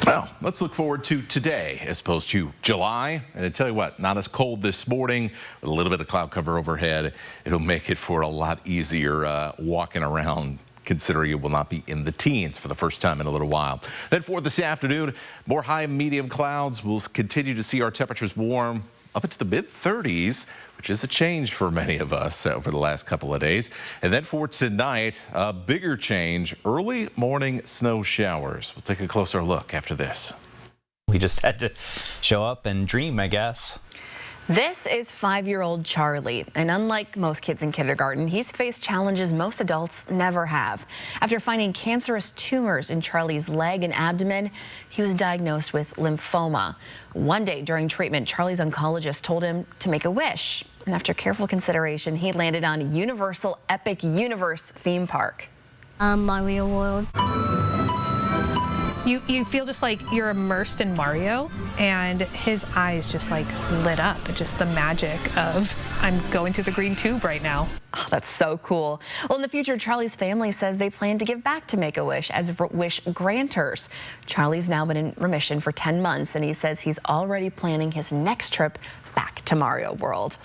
Well, let's look forward to today as opposed to July. And I tell you what, not as cold this morning, with a little bit of cloud cover overhead. It'll make it for a lot easier walking around, considering it will not be in the teens for the first time in a little while. Then for this afternoon, more high and medium clouds. We'll continue to see our temperatures warm up into the mid-30s, which is a change for many of us over the last couple of days. And then for tonight, a bigger change, early morning snow showers. We'll take a closer look after this. We just had to show up and dream, I guess. This is 5-year-old Charlie, and unlike most kids in kindergarten, he's faced challenges most adults never have. After finding cancerous tumors in Charlie's leg and abdomen, he was diagnosed with lymphoma. One day during treatment, Charlie's oncologist told him to make a wish, and after careful consideration, he landed on Universal Epic Universe theme park. Mario World. You feel just like you're immersed in Mario, and his eyes just like lit up. Just the magic of, I'm going through the green tube right now. Oh, that's so cool. Well, in the future, Charlie's family says they plan to give back to Make-A-Wish as wish granters. Charlie's now been in remission for 10 months, and he says he's already planning his next trip back to Mario World.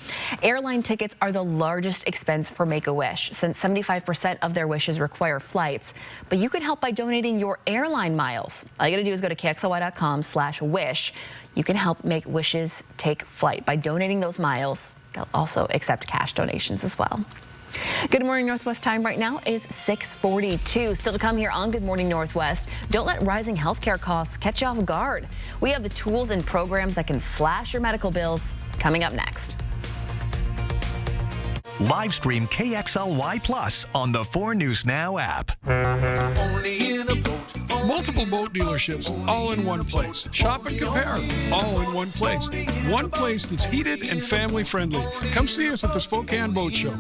Airline tickets are the largest expense for Make-A-Wish, since 75% of their wishes require flights. But you can help by donating your airline miles. All you gotta do is go to KXLY.com/wish. You can help make wishes take flight by donating those miles. They'll also accept cash donations as well. Good Morning Northwest time right now is 6:42. Still to come here on Good Morning Northwest. Don't let rising healthcare costs catch you off guard. We have the tools and programs that can slash your medical bills coming up next. Live stream KXLY Plus on the 4 News Now app. Multiple boat dealerships all in one place. Shop and compare all in one place. One place that's heated and family friendly. Come see us at the Spokane Boat Show.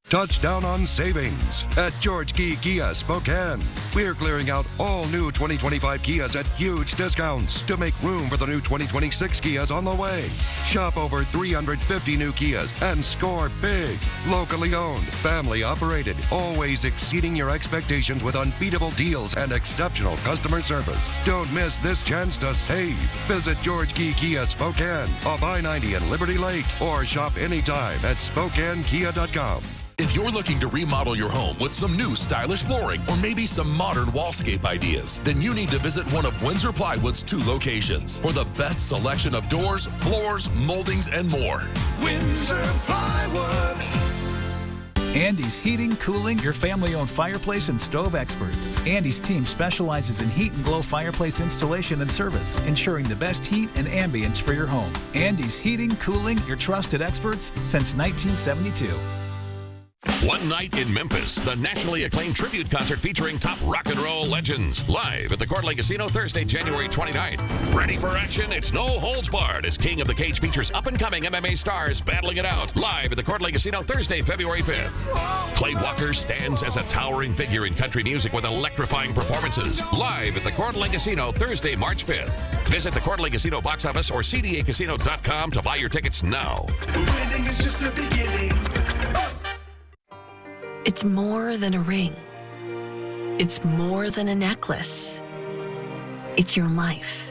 Touchdown on savings at George Key Kia Spokane. We're clearing out all new 2025 Kias at huge discounts to make room for the new 2026 Kias on the way. Shop over 350 new Kias and score big. Locally owned, family operated, always exceeding your expectations with unbeatable deals and exceptional customer service. Don't miss this chance to save. Visit George Key Kia Spokane off I-90 and Liberty Lake, or shop anytime at SpokaneKia.com. If you're looking to remodel your home with some new stylish flooring or maybe some modern wallscape ideas, then you need to visit one of Windsor Plywood's 2 locations for the best selection of doors, floors, moldings, and more. Windsor Plywood. Andy's Heating, Cooling, your family-owned fireplace and stove experts. Andy's team specializes in heat and glow fireplace installation and service, ensuring the best heat and ambience for your home. Andy's Heating, Cooling, your trusted experts since 1972. One night in Memphis, the nationally acclaimed tribute concert featuring top rock and roll legends. Live at the Coeur d'Alene Casino Thursday, January 29th. Ready for action? It's no holds barred as King of the Cage features up-and-coming MMA stars battling it out. Live at the Coeur d'Alene Casino Thursday, February 5th. Clay Walker stands as a towering figure in country music with electrifying performances. Live at the Coeur d'Alene Casino Thursday, March 5th. Visit the Coeur d'Alene Casino box office or cdacasino.com to buy your tickets now. Winning is just the beginning. It's more than a ring. It's more than a necklace. It's your life.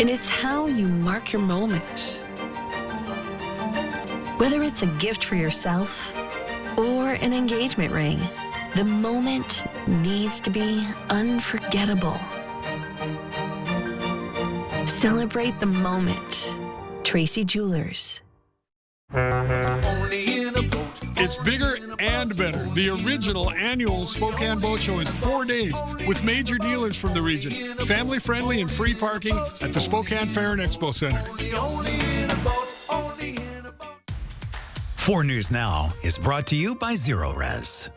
And it's how you mark your moment. Whether it's a gift for yourself or an engagement ring, the moment needs to be unforgettable. Celebrate the moment. Tracy Jewelers. It's bigger and better. The original annual Spokane Boat Show is 4 days with major dealers from the region. Family friendly and free parking at the Spokane Fair and Expo Center. 4 News Now is brought to you by Zero Res.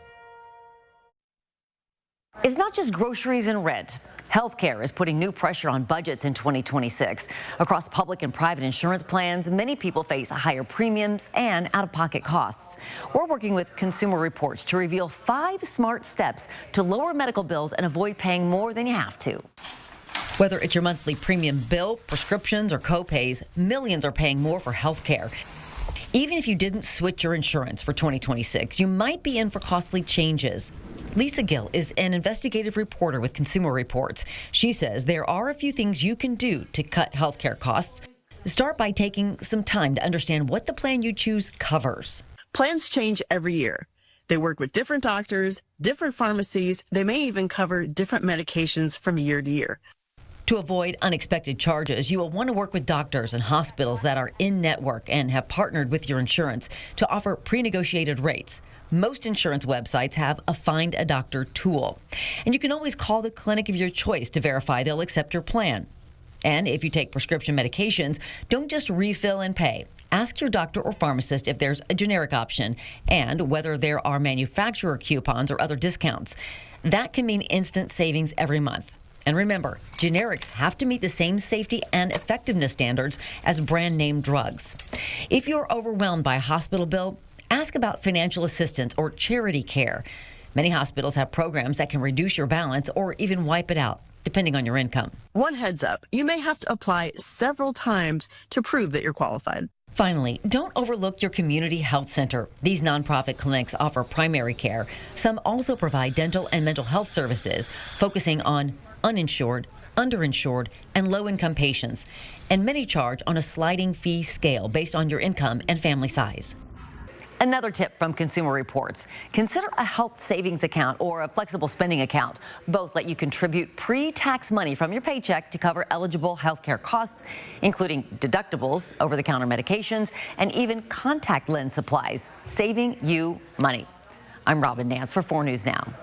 It's not just groceries and rent. Healthcare is putting new pressure on budgets in 2026. Across public and private insurance plans, many people face higher premiums and out-of-pocket costs. We're working with Consumer Reports to reveal 5 smart steps to lower medical bills and avoid paying more than you have to. Whether it's your monthly premium bill, prescriptions, or co-pays, millions are paying more for healthcare. Even if you didn't switch your insurance for 2026, you might be in for costly changes. Lisa Gill is an investigative reporter with Consumer Reports. She says there are a few things you can do to cut healthcare costs. Start by taking some time to understand what the plan you choose covers. Plans change every year. They work with different doctors, different pharmacies. They may even cover different medications from year to year. To avoid unexpected charges, you will want to work with doctors and hospitals that are in-network and have partnered with your insurance to offer pre-negotiated rates. Most insurance websites have a Find a Doctor tool. And you can always call the clinic of your choice to verify they'll accept your plan. And if you take prescription medications, don't just refill and pay. Ask your doctor or pharmacist if there's a generic option and whether there are manufacturer coupons or other discounts. That can mean instant savings every month. And remember, generics have to meet the same safety and effectiveness standards as brand name drugs. If you're overwhelmed by a hospital bill, ask about financial assistance or charity care. Many hospitals have programs that can reduce your balance or even wipe it out, depending on your income. One heads up, you may have to apply several times to prove that you're qualified. Finally, don't overlook your community health center. These nonprofit clinics offer primary care. Some also provide dental and mental health services, focusing on uninsured, underinsured, and low-income patients. And many charge on a sliding fee scale based on your income and family size. Another tip from Consumer Reports. Consider a health savings account or a flexible spending account. Both let you contribute pre-tax money from your paycheck to cover eligible healthcare costs, including deductibles, over-the-counter medications, and even contact lens supplies, saving you money. I'm Robin Nance for 4 News Now.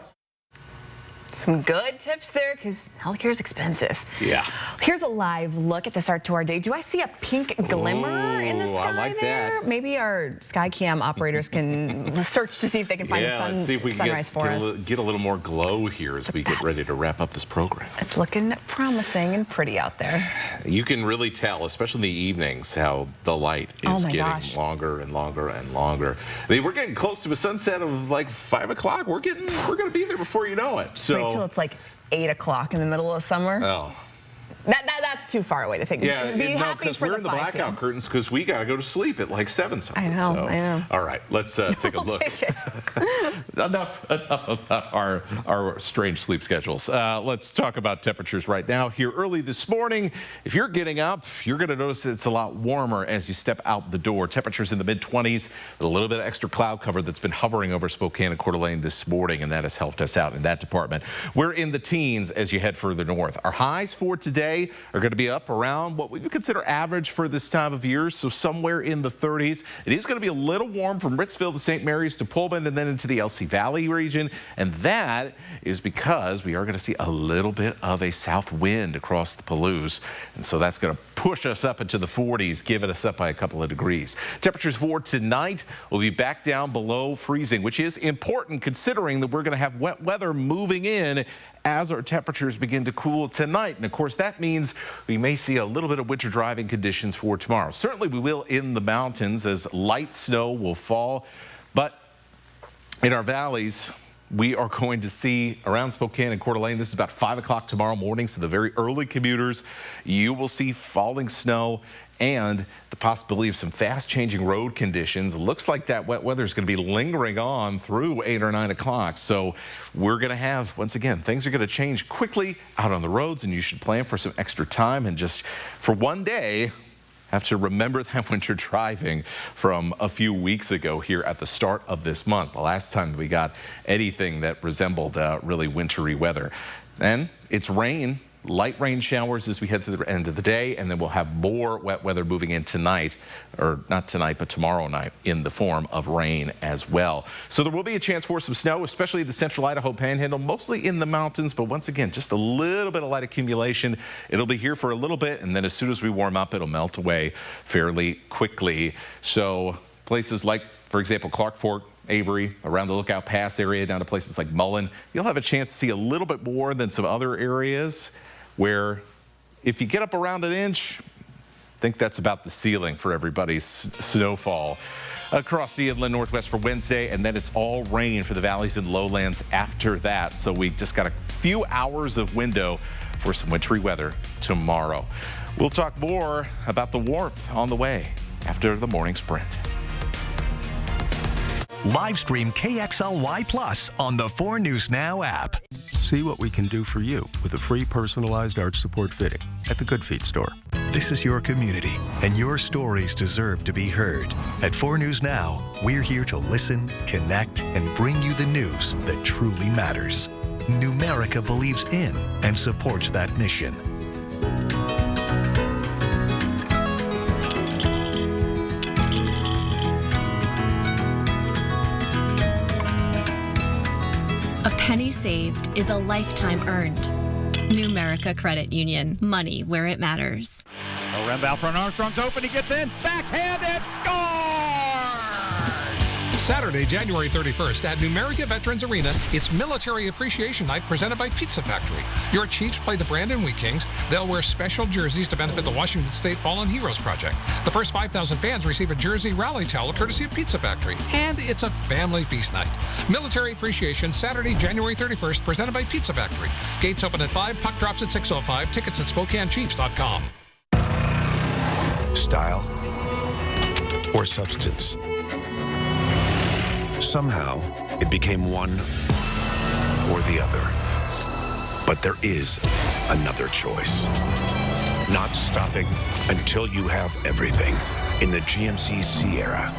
Some good tips there because healthcare is expensive. Yeah. Here's a live look at the start to our day. Do I see a pink glimmer in the sky I like there? that. Maybe our Skycam operators can search to see if they can find the let's see if we can sunrise for us. get a little more glow here as we get ready to wrap up this program. It's looking promising and pretty out there. You can really tell, especially in the evenings, how the light is getting longer and longer and longer. I mean, we're getting close to a sunset of like 5 o'clock. We're going to be there before you know it. So. Wait till it's like 8 o'clock in the middle of summer. Oh. That's too far away to think. Yeah, because we're in the blackout curtains because we got to go to sleep at like 7 something. I know, so. I know. All right, let's take a look. Enough about our strange sleep schedules. Let's talk about temperatures right now. Here early this morning, if you're getting up, you're going to notice that it's a lot warmer as you step out the door. Temperatures in the mid-20s with a little bit of extra cloud cover that's been hovering over Spokane and Coeur d'Alene this morning, and that has helped us out in that department. We're in the teens as you head further north. Our highs for today today are going to be up around what we would consider average for this time of year, so somewhere in the 30s. It is going to be a little warm from Ritzville to St. Mary's to Pullman and then into the LC Valley region, and that is because we are going to see a little bit of a south wind across the Palouse, and so that's going to push us up into the 40s, giving us up by a couple of degrees. Temperatures for tonight will be back down below freezing, which is important considering that we're going to have wet weather moving in as our temperatures begin to cool tonight. And of course, that means we may see a little bit of winter driving conditions for tomorrow. Certainly we will in the mountains as light snow will fall, but in our valleys, we are going to see around Spokane and Coeur d'Alene. This is about 5 o'clock tomorrow morning, so the very early commuters, you will see falling snow and the possibility of some fast-changing road conditions. Looks like that wet weather is going to be lingering on through 8 or 9 o'clock. So we're going to have, once again, things are going to change quickly out on the roads, and you should plan for some extra time and just for one day have to remember that winter driving from a few weeks ago here at the start of this month. The last time we got anything that resembled really wintry weather. And it's rain, light rain showers as we head to the end of the day, and then we'll have more wet weather moving in tonight, or not tonight, but tomorrow night in the form of rain as well. So there will be a chance for some snow, especially the central Idaho panhandle, mostly in the mountains, but once again, just a little bit of light accumulation. It'll be here for a little bit, and then as soon as we warm up, it'll melt away fairly quickly. So places like, for example, Clark Fork, Avery, around the Lookout Pass area, down to places like Mullen, you'll have a chance to see a little bit more than some other areas where if you get up around an inch, I think that's about the ceiling for everybody's snowfall. Across the inland northwest for Wednesday, and then it's all rain for the valleys and lowlands after that. So we just got a few hours of window for some wintry weather tomorrow. We'll talk more about the warmth on the way after the morning sprint. Live stream KXLY Plus on the 4 News Now app. See what we can do for you with a free personalized arch support fitting at the Good Feet store. This is your community, and your stories deserve to be heard. At 4 News Now, we're here to listen, connect, and bring you the news that truly matters. Numerica believes in and supports that mission. A penny saved is a lifetime earned. Numerica Credit Union. Money where it matters. Rembout front, Armstrong's open, he gets in, backhand and scores! Saturday, January 31st at Numerica Veterans Arena, it's Military Appreciation Night presented by Pizza Factory. Your Chiefs play the Brandon Wheat Kings. They'll wear special jerseys to benefit the Washington State Fallen Heroes Project. The first 5,000 fans receive a jersey rally towel courtesy of Pizza Factory. And it's a family feast night. Military Appreciation, Saturday, January 31st, presented by Pizza Factory. Gates open at 5, puck drops at 6:05. Tickets at SpokaneChiefs.com. Style or substance. Somehow, it became one or the other. But there is another choice. Not stopping until you have everything in the GMC Sierra.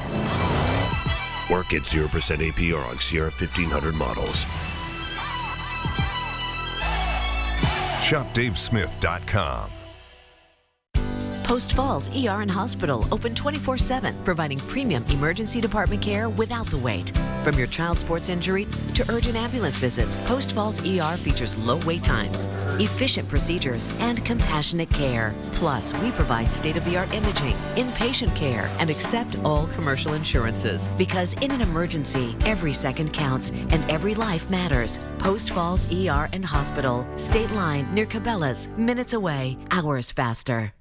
Work at 0% APR on Sierra 1500 models. ShopDaveSmith.com. Post Falls ER and Hospital, open 24/7, providing premium emergency department care without the wait. From your child sports injury to urgent ambulance visits, Post Falls ER features low wait times, efficient procedures, and compassionate care. Plus, we provide state-of-the-art imaging, inpatient care, and accept all commercial insurances. Because in an emergency, every second counts and every life matters. Post Falls ER and Hospital, State Line near Cabela's, minutes away, hours faster.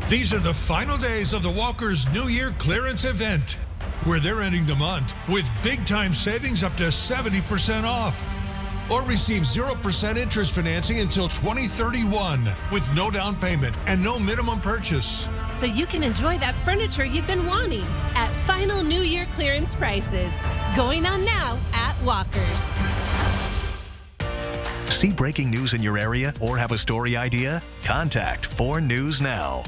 These are the final days of the Walker's New Year clearance event, where they're ending the month with big-time savings up to 70% off. Or receive 0% interest financing until 2031 with no down payment and no minimum purchase. So you can enjoy that furniture you've been wanting at final New Year clearance prices. Going on now at Walker's. See breaking news in your area or have a story idea? Contact 4 News Now.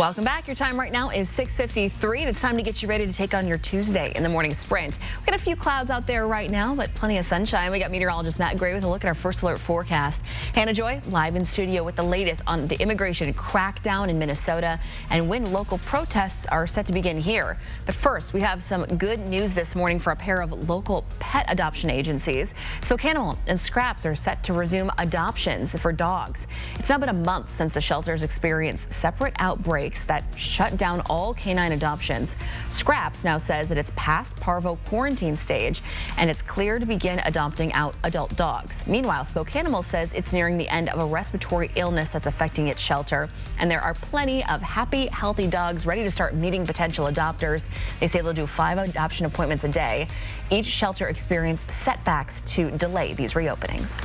Welcome back. Your time right now is 6:53, and it's time to get you ready to take on your Tuesday in the morning sprint. We got a few clouds out there right now, but plenty of sunshine. We got meteorologist Matt Gray with a look at our first alert forecast. Hannah Joy live in studio with the latest on the immigration crackdown in Minnesota and when local protests are set to begin here. But first, we have some good news this morning for a pair of local pet adoption agencies. Spokane and Scraps are set to resume adoptions for dogs. It's now been a month since the shelters experienced separate outbreaks that shut down all canine adoptions. Scraps now says that it's past parvo quarantine stage and it's clear to begin adopting out adult dogs. Meanwhile, Spokane says it's nearing the end of a respiratory illness that's affecting its shelter, and there are plenty of happy, healthy dogs ready to start meeting potential adopters. They say they'll do 5 adoption appointments a day. Each shelter experienced setbacks to delay these reopenings.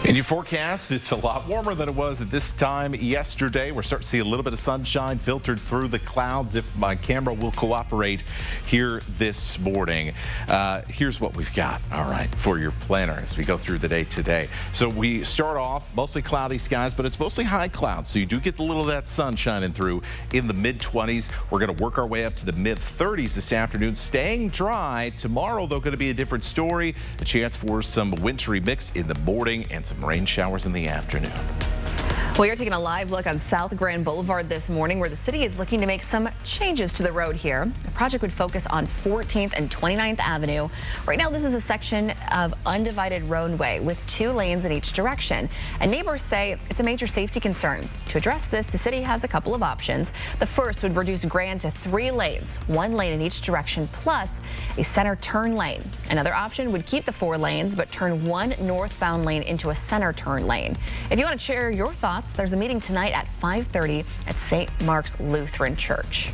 In your forecast, it's a lot warmer than it was at this time yesterday. We're starting to see a little bit of sunshine filtered through the clouds if my camera will cooperate here this morning. Here's what we've got, all right, for your planner as we go through the day today. So we start off mostly cloudy skies, but it's mostly high clouds, so you do get a little of that sun shining through in the mid-20s. We're going to work our way up to the mid-30s this afternoon, staying dry. Tomorrow, though, going to be a different story. A chance for some wintry mix in the morning and some rain showers in the afternoon. Well, you're taking a live look on South Grand Boulevard this morning, where the city is looking to make some changes to the road here. The project would focus on 14th and 29th Avenue. Right now, this is a section of undivided roadway with 2 lanes in each direction. And neighbors say it's a major safety concern. To address this, the city has a couple of options. The first would reduce Grand to 3 lanes, 1 lane in each direction, plus a center turn lane. Another option would keep the 4 lanes, but turn 1 northbound lane into a center turn lane. If you want to share your thoughts, there's a meeting tonight at 5:30 at St. Mark's Lutheran Church.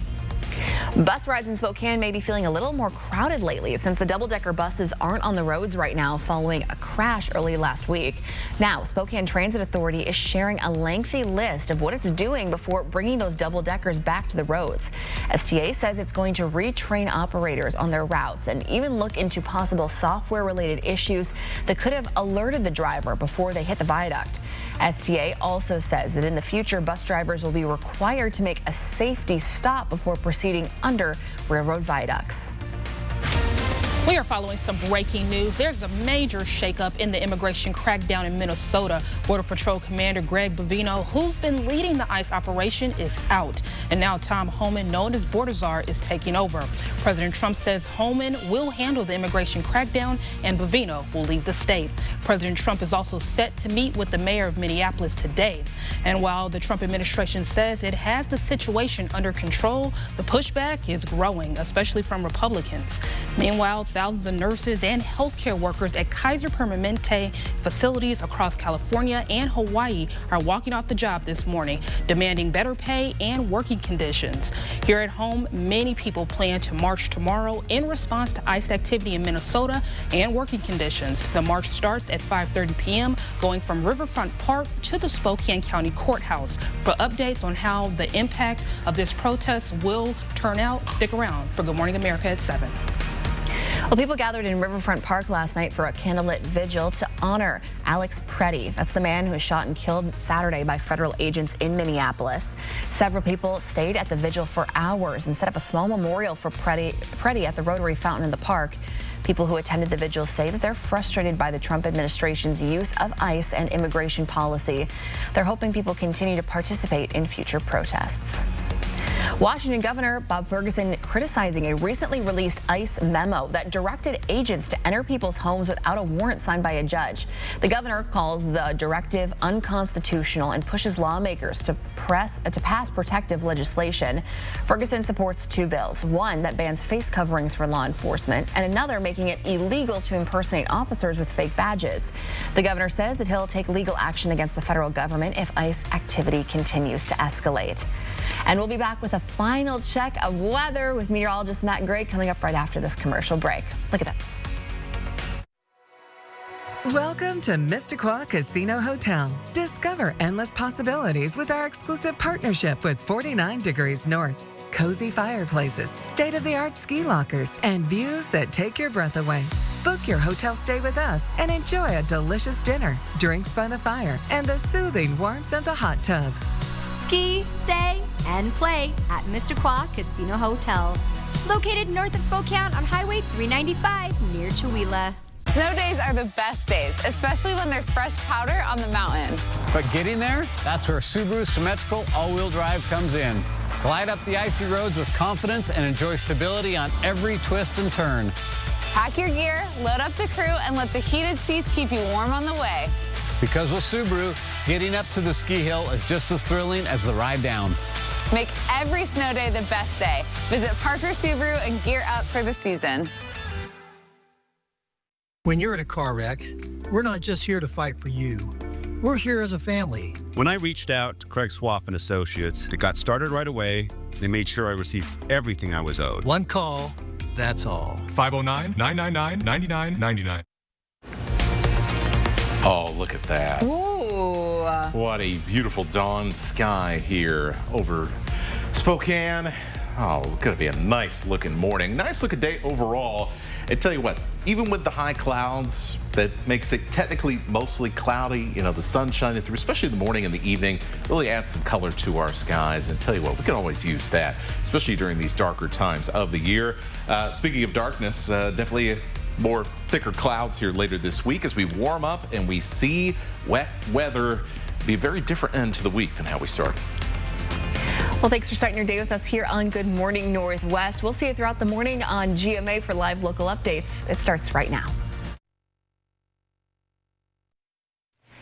Bus rides in Spokane may be feeling a little more crowded lately since the double-decker buses aren't on the roads right now following a crash early last week. Now, Spokane Transit Authority is sharing a lengthy list of what it's doing before bringing those double-deckers back to the roads. STA says it's going to retrain operators on their routes and even look into possible software-related issues that could have alerted the driver before they hit the viaduct. STA also says that in the future, bus drivers will be required to make a safety stop before proceeding under railroad viaducts. We are following some breaking news. There's a major shakeup in the immigration crackdown in Minnesota. Border Patrol Commander Greg Bovino, who's been leading the ICE operation, is out. And now Tom Homan, known as Border Czar, is taking over. President Trump says Homan will handle the immigration crackdown and Bovino will leave the state. President Trump is also set to meet with the mayor of Minneapolis today. And while the Trump administration says it has the situation under control, the pushback is growing, especially from Republicans. Meanwhile, thousands of nurses and healthcare workers at Kaiser Permanente facilities across California and Hawaii are walking off the job this morning, demanding better pay and working conditions. Here at home, many people plan to march tomorrow in response to ICE activity in Minnesota and working conditions. The march starts at 5:30 p.m., going from Riverfront Park to the Spokane County Courthouse. For updates on how the impact of this protest will turn out, stick around for Good Morning America at 7. Well, people gathered in Riverfront Park last night for a candlelit vigil to honor Alex Preddy. That's the man who was shot and killed Saturday by federal agents in Minneapolis. Several people stayed at the vigil for hours and set up a small memorial for Preddy at the Rotary Fountain in the park. People who attended the vigil say that they're frustrated by the Trump administration's use of ICE and immigration policy. They're hoping people continue to participate in future protests. Washington Governor Bob Ferguson criticizing a recently released ICE memo that directed agents to enter people's homes without a warrant signed by a judge. The governor calls the directive unconstitutional and pushes lawmakers to pass protective legislation. Ferguson supports 2 bills, one that bans face coverings for law enforcement and another making it illegal to impersonate officers with fake badges. The governor says that he'll take legal action against the federal government if ICE activity continues to escalate. And we'll be back with a final check of weather with meteorologist Matt Gray coming up right after this commercial break. Look at that. Welcome to Missisquoi Casino Hotel. Discover endless possibilities with our exclusive partnership with 49 Degrees North. Cozy fireplaces, state-of-the-art ski lockers, and views that take your breath away. Book your hotel stay with us and enjoy a delicious dinner, drinks by the fire, and the soothing warmth of the hot tub. Ski, stay, and play at Missisquoi Casino Hotel. Located north of Spokane on Highway 395 near Chewelah. Snow days are the best days, especially when there's fresh powder on the mountain. But getting there, that's where Subaru Symmetrical all-wheel drive comes in. Glide up the icy roads with confidence and enjoy stability on every twist and turn. Pack your gear, load up the crew, and let the heated seats keep you warm on the way. Because with Subaru, getting up to the ski hill is just as thrilling as the ride down. Make every snow day the best day. Visit Parker Subaru and gear up for the season. When you're in a car wreck, we're not just here to fight for you. We're here as a family. When I reached out to Craig Swaff and Associates, it got started right away. They made sure I received everything I was owed. One call, that's all. 509-999-9999. Oh, look at that. Ooh. What a beautiful dawn sky here over Spokane. Oh, going to be a nice looking morning. Nice looking day overall. I tell you what, even with the high clouds, that makes it technically mostly cloudy. You know, the sun shining through, especially in the morning and the evening, really adds some color to our skies. And tell you what, we can always use that, especially during these darker times of the year. Speaking of darkness, definitely more thicker clouds here later this week as we warm up and we see wet weather. Be a very different end to the week than how we started. Well, thanks for starting your day with us here on Good Morning Northwest. We'll see you throughout the morning on GMA for live local updates. It starts right now.